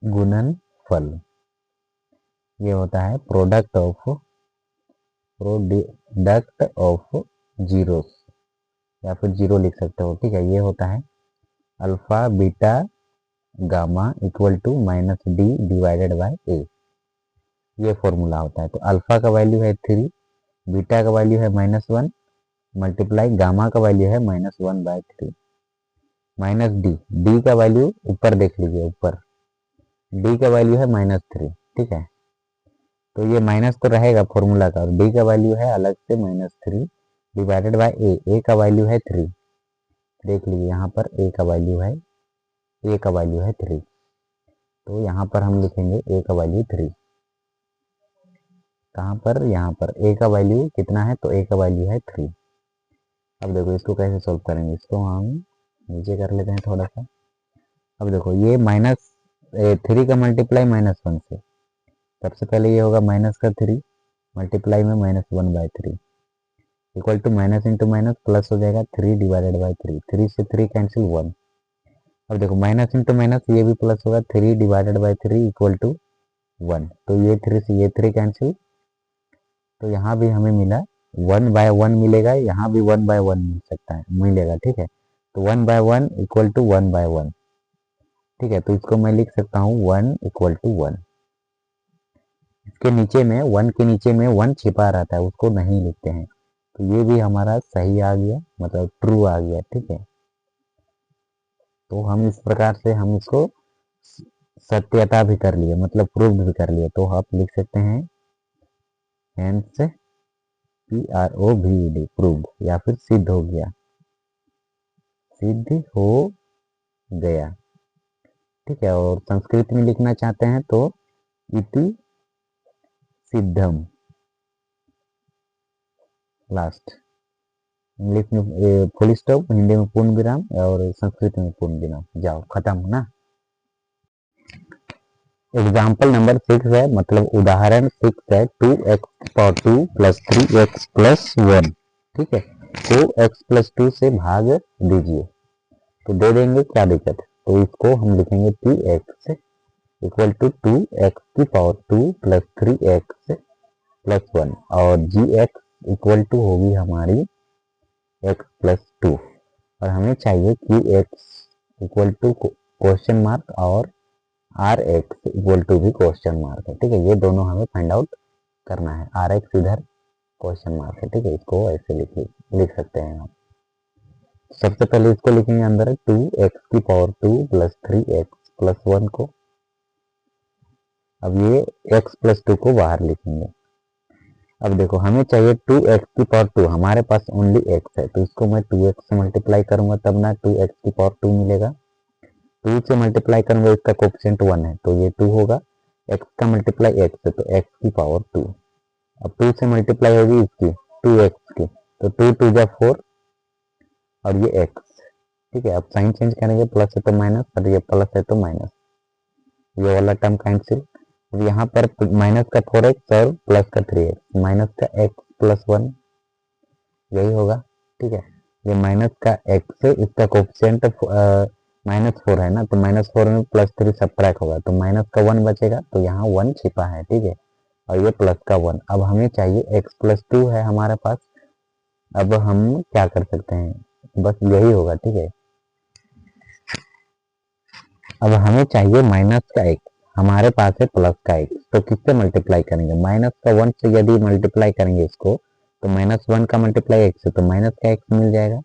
गुणनफल। ये होता है प्रोडक्ट ऑफ जीरो, या फिर जीरो लिख सकते हो, ठीक है। ये होता है alpha beta gamma equal to -D divided by A, ये फॉर्मूला होता है। तो अल्फा का वैल्यू है 3, बीटा का वैल्यू है -1 मल्टीप्लाई गामा का वैल्यू है -1/3 माइनस डी का वैल्यू ऊपर देख लीजिए, ऊपर डी का वैल्यू है -3, ठीक है। तो ये माइनस तो रहेगा फॉर्मूला का, और डी का वैल्यू है अलग से -3 डिवाइडेड बाय ए का वैल्यू है 3, देख लीजिए यहाँ पर ए का वैल्यू है 3, तो यहाँ पर हम लिखेंगे ए का वैल्यू 3। कहाँ पर, यहाँ पर ए का वैल्यू कितना है, तो ए का वैल्यू है 3। अब देखो इसको कैसे सोल्व करेंगे, इसको हम नीचे कर लेते हैं थोड़ा सा। अब देखो ये -3 का मल्टीप्लाई -1 से, सबसे पहले ये होगा माइनस का 3 मल्टीप्लाई में -1/3 equal to minus into minus plus हो जाएगा 3 डिवाइडेड बाई 3, 3 से 3 कैंसिल 1। अब देखो माइनस इंटू माइनस ये भी प्लस होगा, 3 डिवाइडेड बाई 3 इक्वल टू 1, तो ये 3 से ये 3 कैंसिल, तो यहाँ भी हमें मिला 1/1 मिलेगा, यहाँ भी 1/1 मिल सकता है, मिलेगा, ठीक है। तो 1/1 इक्वल टू 1/1, ठीक है, तो इसको मैं लिख सकता हूँ 1 इक्वल टू 1। इसके नीचे में 1 के नीचे में 1 छिपा रहता है, उसको नहीं लिखते हैं, तो ये भी हमारा सही आ गया, मतलब ट्रू आ गया, ठीक है। तो हम इस प्रकार से हम इसको सत्यता भी कर लिए, मतलब प्रूव भी कर लिए, तो आप लिख सकते हैं हेंस PROVED प्रूव, या फिर सिद्ध हो गया, सिद्ध हो गया, ठीक है। और संस्कृत में लिखना चाहते हैं तो इति सिद्धम, लास्ट इंग्लिश में फुल स्टॉप, हिंदी में पूर्ण विराम और संस्कृत में पूर्ण विराम, जाओ खत्म ना। एग्जाम्पल नंबर 6 है, मतलब उदाहरण 6 है, 2x² प्लस 3x प्लस 1, ठीक है, को x प्लस 2 से भाग दीजिए, तो दे देंगे, क्या दिक्कत है। तो इसको हम लिखेंगे 2x equal to 2x² plus 3x plus 1, और gx इक्वल टू होगी हमारी x प्लस 2, और हमें चाहिए qx equal to question mark और rx इक्वल टू भी क्वेश्चन मार्क है, ठीक है। ये दोनों हमें फाइंड आउट करना है, rx इधर क्वेश्चन मार्क है, ठीक है, इसको ऐसे लिख सकते हैं आप। सबसे पहले इसको लिखेंगे अंदर 2x² प्लस 3x प्लस 1 को, अब ये x प्लस 2 को बाहर लिखेंगे। अब देखो हमें चाहिए 2x², हमारे पास ओनली x है, तो इसको मैं 2x से मल्टीप्लाई करूंगा तब ना 2x² मिलेगा, 2 से मल्टीप्लाई करूंगा, इसका कोएफिशिएंट 1 है तो ये 2 होगा, x का मल्टीप्लाई x है तो x²। अब 2 से मल्टीप्लाई होगी इसकी 2x की, तो 2 2 जा 4 और ये x, ठीक है। अब साइन चेंज करेंगे, प्लस है तो माइनस, और ये प्लस है तो माइनस, ये वाला टर्म कैंसिल। अब यहाँ पर माइनस का 4x और प्लस का 3x, माइनस का x प्लस 1 यही होगा, ठीक है। ये माइनस का x है, इसका कोएफिशिएंट -4 है ना, तो -4 में +3 सब्ट्रैक्ट होगा तो माइनस का 1 बचेगा, तो यहाँ 1 छिपा है, ठीक है। और ये प्लस का 1। अब हमें चाहिए x+2 है हमारे पास। अब हम क्या कर सकते हैं, बस यही होगा, ठीक है। अब हमें चाहिए माइनस का x, हमारे पास है प्लस का x, तो किससे मल्टीप्लाई करेंगे, माइनस का 1 से यदि मल्टीप्लाई करेंगे इसको, तो -1 का मल्टीप्लाई x से तो माइनस का x मिल जाएगा,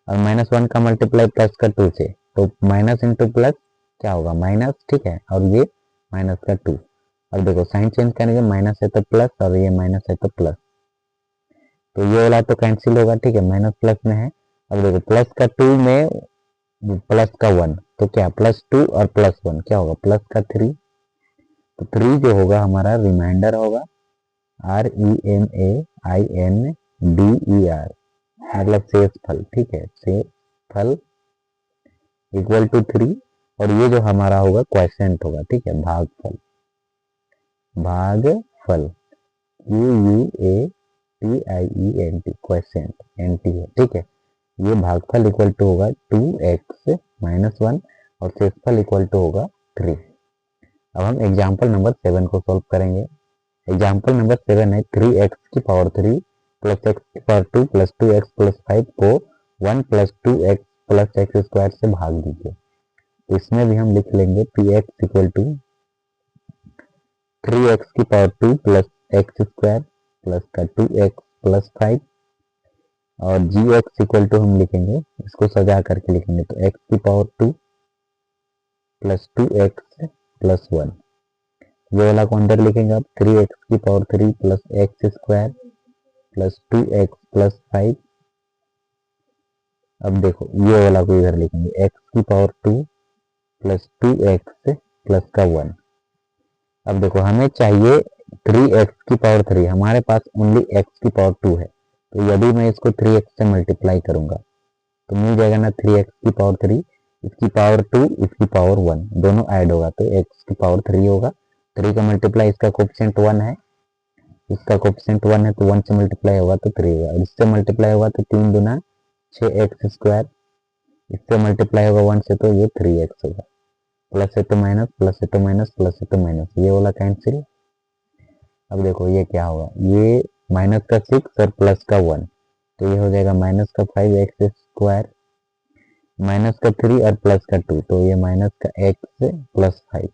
और -1 का मल्टीप्लाई प्लस का 2 से, तो माइनस इंटू प्लस क्या होगा, माइनस, ठीक है। और ये माइनस का 2, अब देखो साइन चेंज करेंगे, माइनस है तो प्लस और ये माइनस है तो प्लस, तो ये वाला तो कैंसिल होगा, ठीक है, माइनस प्लस में है। अब देखो प्लस का 2 में प्लस का 1, तो क्या +2 और +1 क्या होगा, प्लस का 3, तो 3 जो होगा हमारा रिमाइंडर होगा, REMAINDER, मतलब शेष फल, ठीक है, शेष फल इक्वल टू 3, और ये जो हमारा होगा क्वोशिएंट होगा, ठीक है, भागफल, भागफल QUATIENT, क्वोशिएंट NT है, ठीक है। ये भागफल इक्वल टू होगा 2x - 1 और शेषफल इक्वल टू होगा 3। अब हम एग्जाम्पल नंबर 7 को सॉल्व करेंगे। एग्जाम्पल नंबर 7 है 3x की पावर 3 प्लस x की पावर 2 प्लस 2x प्लस 5 को 1 plus 2x plus x square से भाग दीजिए। इसमें भी हम लिख लेंगे px इक्वल टू 3x की power 2 plus x square plus का 2x प्लस 5, और gx इक्वल टू हम लिखेंगे, इसको सजा करके लिखेंगे, तो x की पावर 2 प्लस 2x प्लस 1, ये वाला को अंदर लिखेंगे अब 3x की power 3 plus x square plus 2x plus 5। अब देखो ये वाला को इधर लिखेंगे, x की पावर 2 प्लस 2x प्लस का 1। अब देखो हमें चाहिए 3x की पावर 3, हमारे पास ओनली x की पावर 2 है, तो यदि मैं इसको 3x से मल्टीप्लाई करूंगा तो मिल जाएगा ना 3x की पावर 3, इसकी पावर 2, इसकी पावर 1, दोनों ऐड होगा तो x की पावर 3 होगा। 3 का मल्टीप्लाई इसका कोफिशिएंट 1 है, इसका कोफिशिएंट 1 है, तो 1 से मल्टीप्लाई होगा तो 3 होगा, और इससे मल्टीप्लाई होगा तो 3 दूना 6x स्क्वायर, इससे मल्टीप्लाई होगा 1 से तो ये 3x होगा, प्लस है तो माइनस, प्लस है तो माइनस, प्लस है तो माइनस, ये वाला कैंसिल। अब देखो ये क्या होगा, ये माइनस का 6 और प्लस का 1, तो ये हो जाएगा माइनस का 5x स्क्वायर, माइनस का 3 और प्लस का 2, तो ये माइनस का x प्लस 5।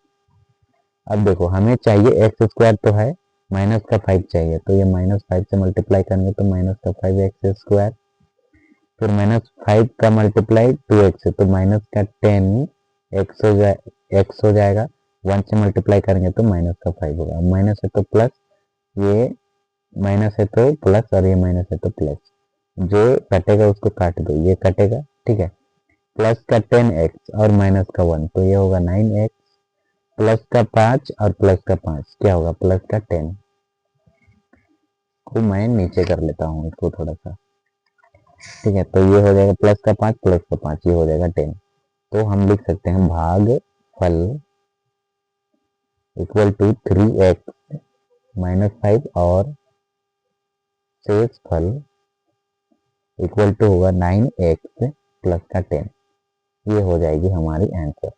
अब देखो हमें चाहिए एक्स स्क्वायर तो है, माइनस का 5 चाहिए, तो ये -5 से मल्टीप्लाई करेंगे तो माइनस का 5x स्क्वायर, फिर -5 का मल्टीप्लाई 2x है तो माइनस का 10x हो जाएगा, 1 से मल्टीप्लाई करेंगे तो माइनस का 5 होगा, माइनस है तो प्लस, ये माइनस है तो प्लस और ये माइनस है तो प्लस, जो कटेगा उसको काट दो, ये कटेगा, ठीक है। प्लस का 10x और माइनस का 1, तो ये होगा 9x, प्लस का 5 और प्लस का 5 क्या होगा, प्लस का 10 को मैं नीचे कर लेता हूँ इसको थोड़ा सा, ठीक है, तो ये हो जाएगा प्लस का 5 प्लस का 5, ये हो जाएगा 10। तो हम लिख सकते हैं भाग फल इक्वल टू 3x - 5 और शेष फल इक्वल टू होगा 9x प्लस का 10, ये हो जाएगी हमारी आंसर।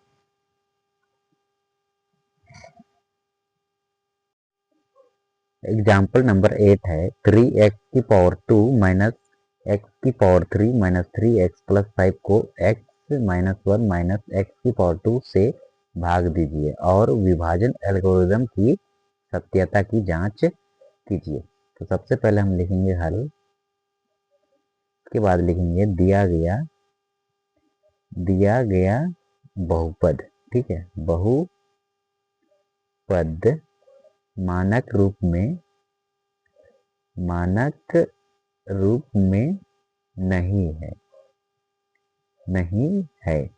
एग्जाम्पल नंबर 8 है 3x की पावर 2 माइनस x की पावर 3 माइनस 3x प्लस 5 को x - 1 माइनस x की पावर 2 से भाग दीजिए और विभाजन एल्गोरिदम की सत्यता की जांच कीजिए। तो सबसे पहले हम लिखेंगे हल, उसके बाद लिखेंगे दिया गया बहुपद, ठीक है, बहुपद मानक रूप में नहीं है।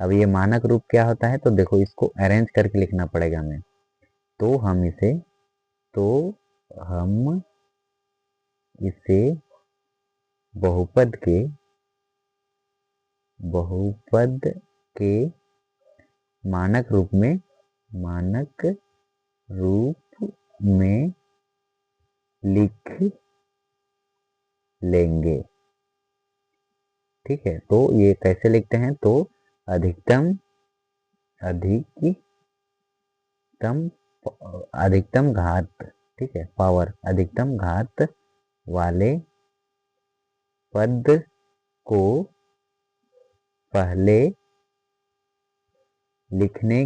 अब ये मानक रूप क्या होता है, तो देखो इसको अरेंज करके लिखना पड़ेगा हमें, तो हम इसे बहुपद के मानक रूप में लिख लेंगे, ठीक है, तो ये कैसे लिखते हैं, तो अधिकतम अधिकतम अधिकतम घात, ठीक है, पावर अधिकतम घात वाले पद को पहले लिखने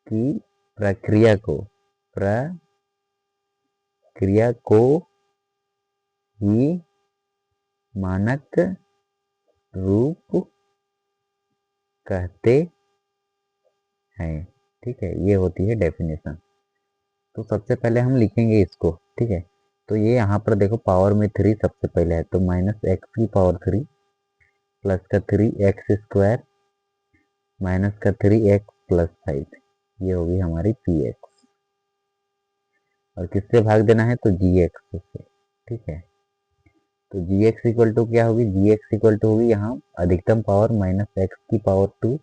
की प्रक्रिया को ही मानक रूप कहते हैं। ठीक है, ये होती है डेफिनेशन। तो सबसे पहले हम लिखेंगे इसको, ठीक है। तो ये यहाँ पर देखो पावर में 3 सबसे पहले है, तो -x की पावर 3 प्लस का 3x स्क्वायर माइनस का 3x प्लस 5, ये होगी हमारी px। और किससे भाग देना है, तो gx से, ठीक है। तो gx इक्वल टू क्या होगी, gx इक्वल टू होगी यहाँ अधिकतम पावर -x की पावर 2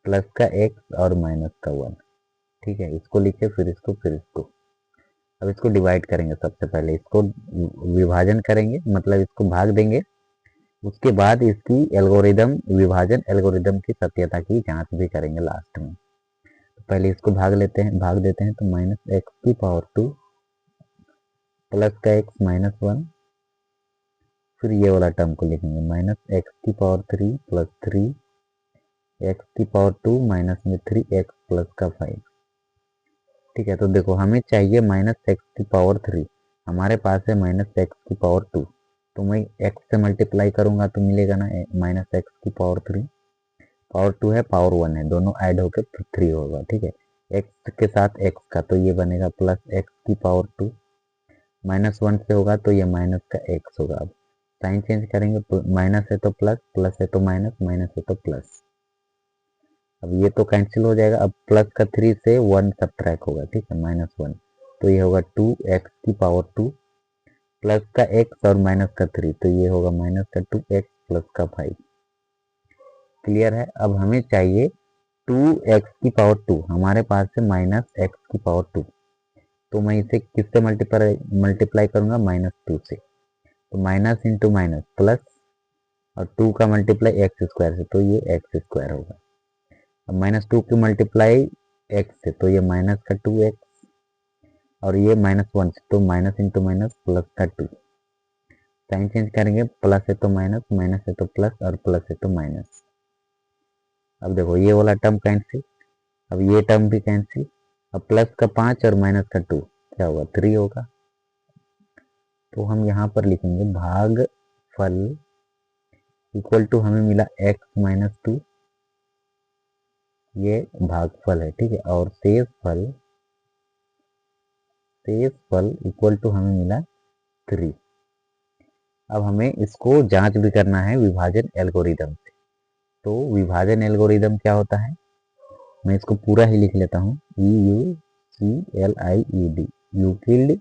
प्लस का x और माइनस का 1, ठीक है। इसको लिखे, फिर इसको। अब इसको डिवाइड करेंगे, सबसे पहले इसको विभाजन करेंगे, मतलब इसको भाग देंगे। उसके बाद इसकी एल्गोरिदम, विभाजन एल्गोरिदम की सत्यता की जांच भी करेंगे लास्ट में। तो पहले इसको भाग देते हैं, तो -x की पावर 2 प्लस का x माइनस 1, फिर ये वाला टर्म को लिखेंगे -x की पावर 3 प्लस 3x की पावर 2 माइनस में 3x प्लस का 5, ठीक है। तो देखो हमें चाहिए -x की पावर 3, हमारे पास है -x की पावर 2, तो मैं x से मल्टीप्लाई करूंगा तो मिलेगा ना -x की पावर 3, पावर 2 है पावर 1 है, दोनों ऐड होकर 3 होगा, ठीक है। x के साथ x का, तो ये बनेगा प्लस x की पावर 2, -1 से होगा तो ये माइनस का x होगा। अब साइन चेंज करेंगे, माइनस है तो प्लस, प्लस है तो माइनस, माइनस है तो प्लस। अब ये तो कैंसिल हो जाएगा। अब प्लस का 3 से 1 सब्ट्रैक्ट होगा, ठीक है, -1, तो ये होगा 2x की पावर 2 प्लस का x और माइनस का 3, तो ये होगा माइनस का 2x प्लस का 5। क्लियर है। अब हमें चाहिए 2x की पावर 2, हमारे पास है -x की पावर 2, तो मैं इसे किससे मल्टीप्लाई करूंगा, -2 से, तो माइनस इंटू माइनस प्लस, और 2 का मल्टीप्लाई एक्स स्क्वायर से, तो ये एक्स स्क्वायर होगा। अब -2 की मल्टीप्लाई x से, तो ये माइनस का 2x, और ये -1 से, तो माइनस इंटू माइनस प्लस का 2। साइन चेंज करेंगे, प्लस है तो माइनस, माइनस है तो प्लस, और प्लस है तो माइनस। अब देखो ये वाला टर्म कैंसिल, अब ये टर्म भी कैंसिल। अब प्लस का 5 और माइनस का 2 क्या होगा, 3 होगा। तो हम यहाँ पर लिखेंगे भागफल इक्वल टू, हमें मिला x माइनस 2, ये भागफल है, ठीक है। और शेषफल इक्वल टू हमें मिला 3। अब हमें इसको जांच भी करना है विभाजन एल्गोरिदम से। तो विभाजन एल्गोरिदम क्या होता है, मैं इसको पूरा ही लिख लेता हूँ, EUCLIED, Euclid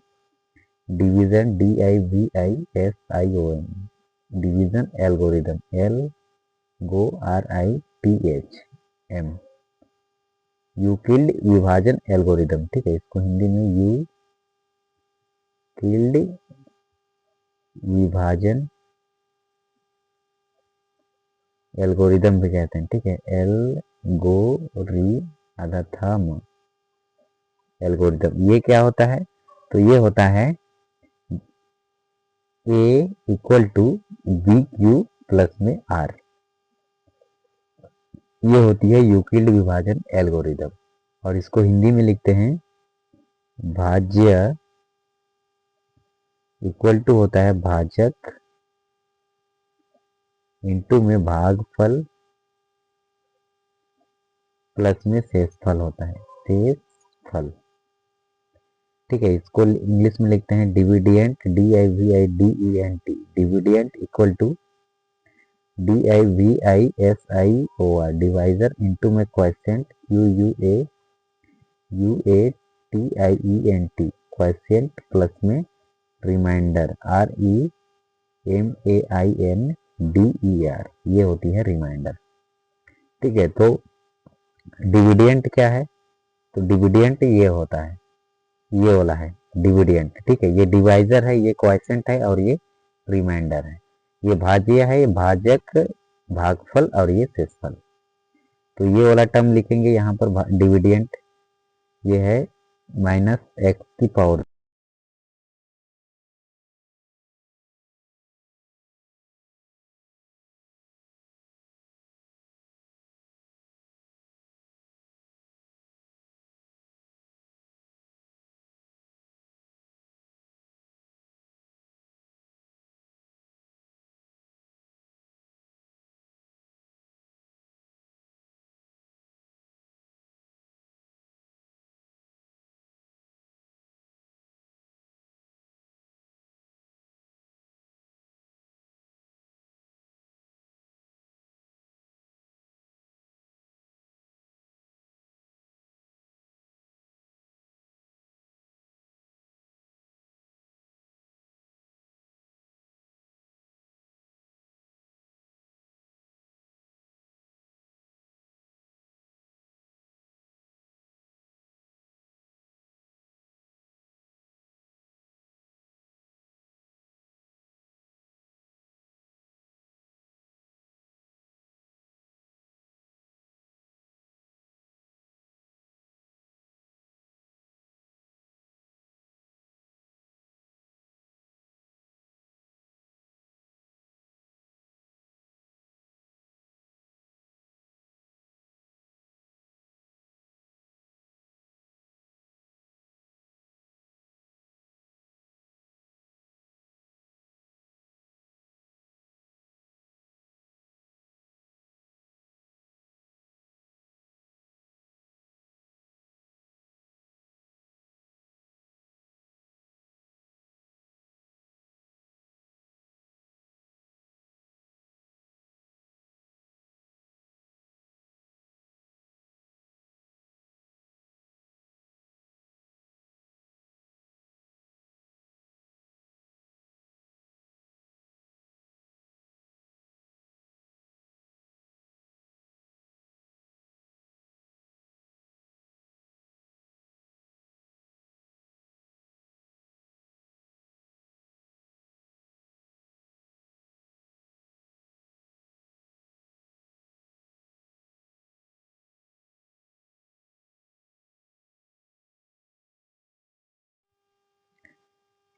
division, DIVISION, division algorithm, LGORITHM, Euclid विभाजन एल्गोरिदम, ठीक है। इसको हिंदी में यूक्लिड विभाजन एल्गोरिदम भी कहते हैं, ठीक है। एल्गोरिदम, ये क्या होता है, तो ये होता है A equal to BQ plus में R, ये होती है यूक्लिड विभाजन एल्गोरिदम। और इसको हिंदी में लिखते हैं भाज्य इक्वल टू होता है भाजक इंटू में भागफल प्लस में शेषफल होता है, शेषफल, ठीक है। इसको इंग्लिश में लिखते हैं dividend, DIVIDENT, dividend equal to DIVISIOR, divisor into में क्वोशिएंट, QUATIENT, क्वोशिएंट प्लस में रिमाइंडर, REMAINDER, ये होती है रिमाइंडर, ठीक है। तो डिविडेंट क्या है, तो डिविडेंट ये होता है, ये वाला है डिविडेंट, ठीक है। ये डिवाइजर है, ये क्वोशिएंट है, और ये रिमाइंडर है। ये भाज्य है, ये भाजक, भागफल और ये शेषफल। तो ये वाला टर्म लिखेंगे यहाँ पर डिविडेंट, ये है माइनस एक्स की पावर।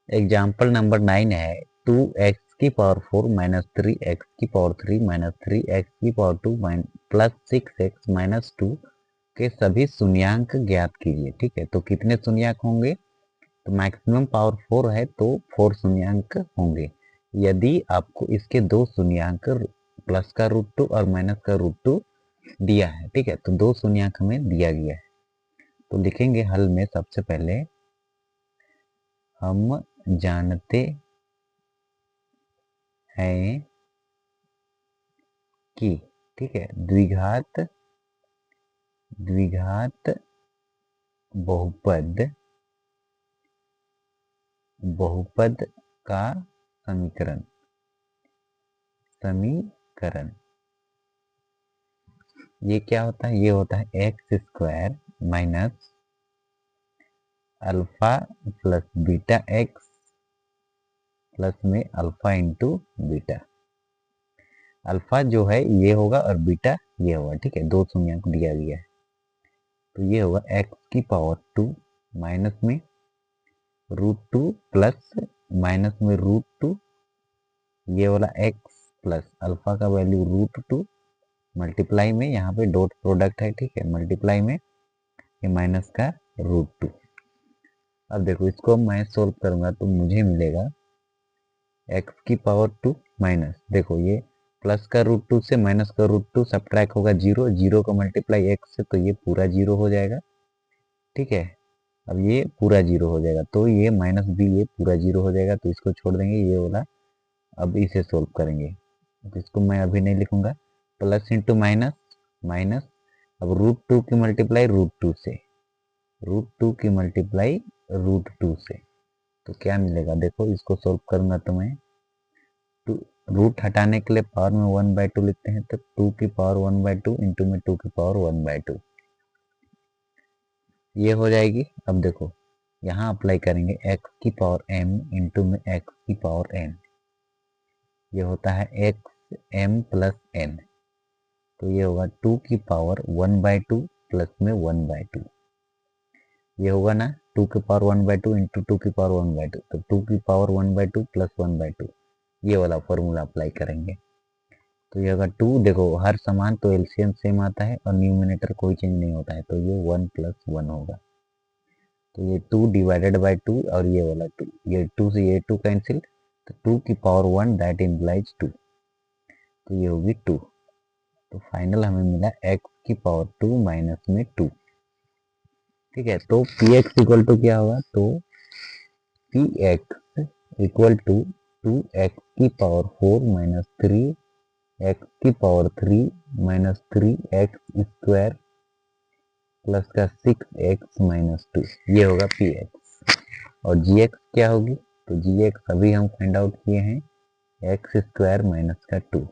एग्जाम्पल नंबर 9 है 2x की पावर 4 माइनस 3x की पावर 3 माइनस 3x की पावर 2 प्लस 6x माइनस 2 के सभी शून्यांक ज्ञात कीजिए। ठीक है, तो कितने शून्यांक होंगे? तो मैक्सिमम पावर 4 है तो 4 शून्यांक होंगे। यदि आपको इसके दो शून्यांक प्लस का रूट 2 और माइनस का रूट 2 दिया है, ठीक है, तो दो शून्यांक हमें दिया गया है। तो लिखेंगे हल में सबसे पहले हम जानते हैं कि, ठीक है, द्विघात बहुपद का समीकरण ये क्या होता है? ये होता है x square minus alpha plus beta x plus में अल्फा इंटू बीटा। अल्फा जो है ये होगा और बीटा ये होगा। ठीक है, दो शून्यांक दिया गया है तो ये होगा एक्स की पावर 2 माइनस में रूट 2 प्लस माइनस में रूट 2, ये वाला एक्स प्लस अल्फा का वैल्यू रूट 2 मल्टीप्लाई में, यहाँ पे डॉट प्रोडक्ट है, ठीक है, मल्टीप्लाई में ये माइनस का रूट 2। अब देखो इसको मैं सोल्व करूंगा तो मुझे मिलेगा एक्स की पावर 2 माइनस, देखो ये प्लस का रूट 2 से माइनस का रूट 2 सब्ट्रैक्ट होगा जीरो, जीरो का मल्टीप्लाई एक्स से तो ये पूरा जीरो हो जाएगा। ठीक है, अब ये पूरा जीरो हो जाएगा तो ये माइनस भी ये पूरा जीरो हो जाएगा, तो इसको छोड़ देंगे ये वाला। अब इसे सोल्व करेंगे तो इसको मैं अभी नहीं लिखूंगा, प्लस इंटू माइनस माइनस, अब रूट 2 की मल्टीप्लाई रूट 2 से, रूट 2 की मल्टीप्लाई रूट 2 से, तो क्या मिलेगा? देखो इसको सोल्व करूंगा तो मैं रूट हटाने के लिए पावर में 1/2 लिखते हैं, तो 2 की पावर 1/2 इंटू में 2 की पावर 1/2 ये हो जाएगी। अब देखो यहाँ अप्लाई करेंगे x की पावर m इंटू में x की पावर n, ये होता है एक्स एम प्लस एन, तो ये होगा 2 की पावर 1/2 प्लस में 1/2, ये होगा ना 2 की पावर 1/2 इंटू 2 की पावर 1/2, तो 2 की पावर 1/2 प्लस 1/2, ये वाला फॉर्मूला अप्लाई करेंगे। तो ये होगा 2, देखो हर समान तो एलसीएम सेम आता है और न्यूमिनेटर कोई चेंज नहीं होता है, तो ये 1 + 1 होगा। तो ये 2 डिवाइडेड बाई 2 और ये वाला 2, ये 2 से ये 2 कैंसिल, तो 2 की पावर 1 दैट इम्प्लाइज 2, तो ये होगी 2। तो फाइनल हमें मिला x की पावर 2 माइनस में 2। ठीक है, तो px इक्वल टू क्या होगा, तो px इक्वल टू 2x की पावर 4 माइनस 3x की power 3 minus 3x square plus का 6x माइनस 2, ये होगा px। और gx क्या होगी, तो gx अभी हम फाइंड आउट किए हैं एक्स स्क्वायर माइनस का 2।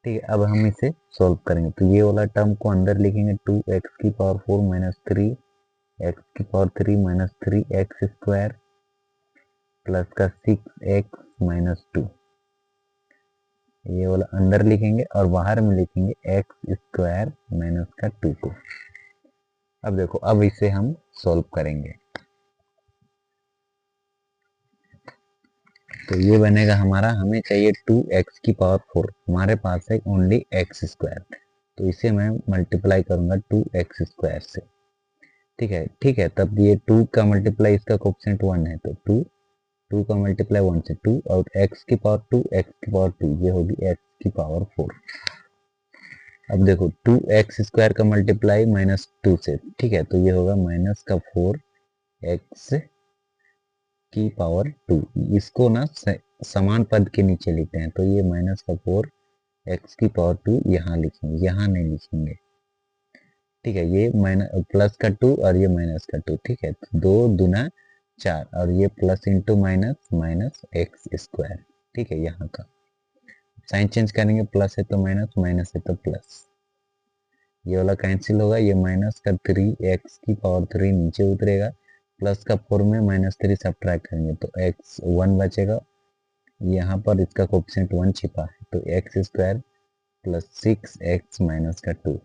ठीक है, अब हम इसे सॉल्व करेंगे, तो ये वाला टर्म को अंदर लिखेंगे 2x की पावर 4 माइनस 3x की power 3 minus 3x square plus का 6x माइनस 2, ये वाला अंदर लिखेंगे और बाहर में लिखेंगे एक्स स्क्वायर माइनस का 2 को। अब देखो, अब इसे हम सॉल्व करेंगे, तो ये बनेगा हमारा, हमें चाहिए 2x की पावर 4, हमारे पास है ओनली एक्स स्क्वायर, तो इसे मैं मल्टीप्लाई करूंगा 2x स्क्वायर से। ठीक है, तब ये 2 का मल्टीप्लाई इसका कोएफिशिएंट 1 है, तो 2 का मल्टीप्लाई 1 से 2 और x की पावर 2 x की पावर 2, ये होगी x की पावर 4। अब देखो 2x स्क्वायर का मल्टीप्लाई माइनस 2 से, ठीक है, तो ये होगा माइनस का 4x की पावर 2, इसको ना समान पद के नीचे लिखते हैं, तो ये माइनस का 4x की पावर 2 यहाँ लिखेंगे, यहाँ नहीं लिखेंगे। ठीक है, ये माइनस प्लस का 2 और ये माइनस का 2, ठीक है, तो 2 दूना 4 और ये plus into minus minus x square. ठीक है, यहाँ का साइन चेंज करेंगे, प्लस है तो माइनस, माइनस है तो प्लस, ये वाला कैंसिल होगा, ये माइनस का 3x की पावर 3 नीचे उतरेगा, प्लस का 4 में माइनस 3 सब्ट्रैक्ट करेंगे तो x 1 बचेगा, यहाँ पर इसका कोएफिशिएंट 1 छिपा है, तो x square plus 6x minus का 2।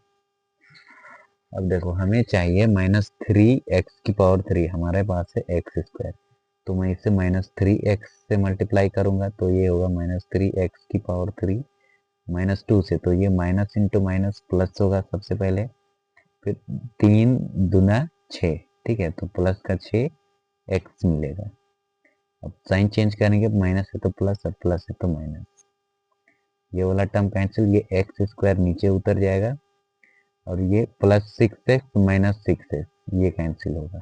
अब देखो हमें चाहिए माइनस 3x की पावर 3, हमारे पास है एक्स स्क्वायर, तो मैं इसे माइनस 3x से मल्टीप्लाई करूंगा, तो ये होगा माइनस 3x की पावर 3 माइनस 2 से, तो ये माइनस इंटू माइनस प्लस होगा सबसे पहले, फिर 3 दूना 6, ठीक है, तो प्लस का 6x मिलेगा। अब साइन चेंज करेंगे, माइनस है तो प्लस और प्लस है तो माइनस, ये वाला टर्म कैंसिल, ये एक्स स्क्वायर नीचे उतर जाएगा और ये प्लस 6x माइनस 6x ये कैंसिल होगा,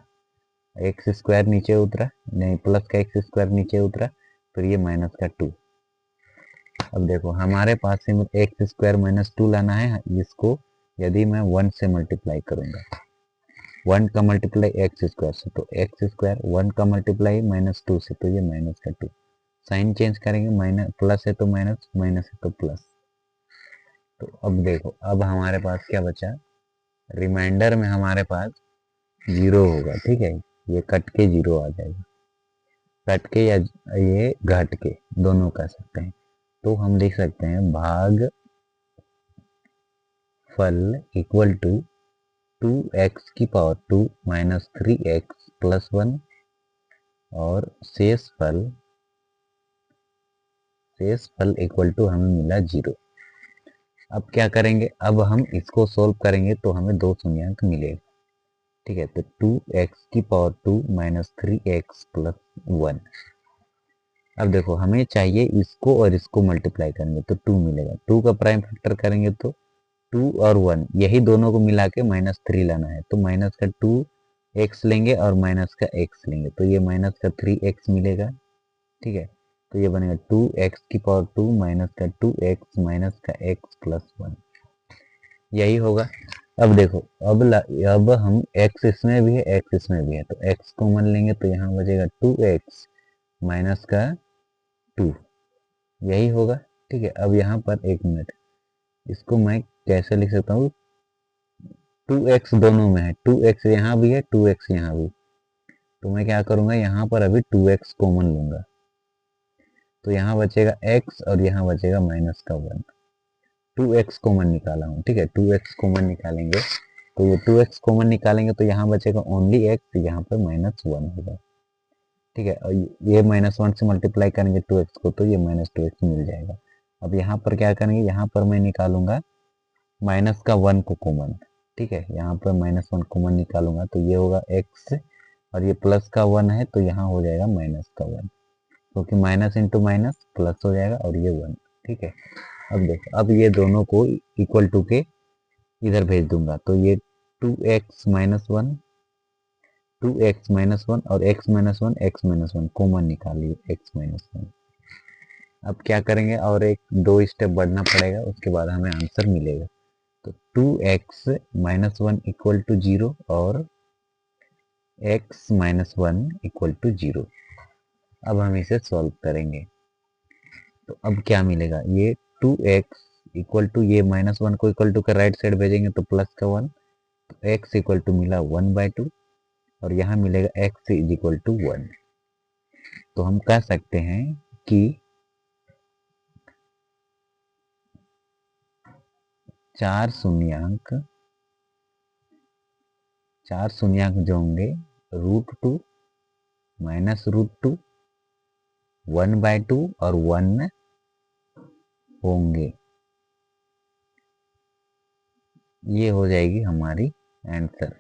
एक्स स्क्वायर नीचे उतरा, नहीं प्लस का एक्स स्क्वायर नीचे उतरा, फिर ये माइनस का 2। अब देखो हमारे पास से एक्स स्क्वायर माइनस 2 लाना है, इसको यदि मैं 1 से मल्टीप्लाई करूंगा, 1 का मल्टीप्लाई एक्स स्क्वायर से, तो एक्स स्क्वायर 1 का मल्टीप्लाई माइनस 2 से, तो ये माइनस का 2, साइन चेंज करेंगे, माइनस प्लस है तो माइनस, माइनस है तो प्लस। तो अब देखो, अब हमारे पास क्या बचा, रिमाइंडर में हमारे पास 0 होगा। ठीक है, ये कट के 0 आ जाएगा, कट के या ये घट के, दोनों कह सकते हैं, तो हम लिख सकते हैं भाग फल इक्वल टू 2x की पावर 2 माइनस 3x प्लस 1 और शेष फल इक्वल टू हमें मिला 0। अब क्या करेंगे, अब हम इसको सोल्व करेंगे तो हमें 2 शून्यांक मिलेगा। ठीक है, तो 2x की पावर 2 माइनस 3x प्लस 1। अब देखो हमें चाहिए इसको और इसको मल्टीप्लाई करेंगे तो 2 मिलेगा, 2 का प्राइम फैक्टर करेंगे तो 2 और 1 यही दोनों को मिला के माइनस 3 लाना है, तो माइनस का 2x लेंगे और माइनस का x लेंगे, तो ये माइनस का 3x मिलेगा। ठीक है, तो ये बनेगा 2x की पावर 2 माइनस का 2x माइनस का x प्लस 1, यही होगा। अब देखो, अब हम x इसमें भी है, x इसमें भी है, तो x कॉमन लेंगे तो यहाँ बचेगा 2x माइनस का 2, यही होगा। ठीक है, अब यहाँ पर एक मिनट, इसको मैं कैसे लिख सकता हूँ, 2x दोनों में है, 2x यहाँ भी है, 2x यहाँ भी, तो मैं क्या करूँगा, यहाँ पर अभी 2x कॉमन लूँगा, तो यहाँ बचेगा x और यहाँ बचेगा माइनस का 1। 2x कॉमन निकाला हूँ, ठीक है, 2x कॉमन निकालेंगे तो ये 2x कॉमन निकालेंगे तो यहाँ बचेगा ओनली x, यहाँ पर -1 होगा, ठीक है। और ये -1 से मल्टीप्लाई करेंगे 2x को तो ये -2x मिल जाएगा। अब यहाँ पर क्या करेंगे, यहाँ पर मैं निकालूंगा माइनस का 1 को कॉमन, ठीक है, यहाँ पर -1 कॉमन निकालूंगा तो ये होगा x और ये प्लस का 1 है तो यहाँ हो जाएगा माइनस का 1, क्योंकि माइनस इंटू माइनस प्लस हो जाएगा और ये 1, ठीक है। अब देखो, अब ये दोनों को इक्वल टू के इधर भेज दूंगा तो ये 2x - 1 2x - 1 और x - 1 कॉमन निकालिए x - 1। अब क्या करेंगे, और एक 2 स्टेप बढ़ना पड़ेगा, उसके बाद हमें आंसर मिलेगा। तो 2x - 1 इक्वल टू 0 और x - 1 इक्वल टू 0। अब हम इसे सॉल्व करेंगे तो अब क्या मिलेगा, ये 2x इक्वल टू ये -1 को इक्वल टू का राइट साइड भेजेंगे तो प्लस का 1, तो x इक्वल टू मिला 1/2 और यहाँ मिलेगा x इज इक्वल टू 1। तो हम कह सकते हैं कि 4 शून्यांक जो होंगे √2 -√2 1/2 और 1 होंगे। ये हो जाएगी हमारी आंसर।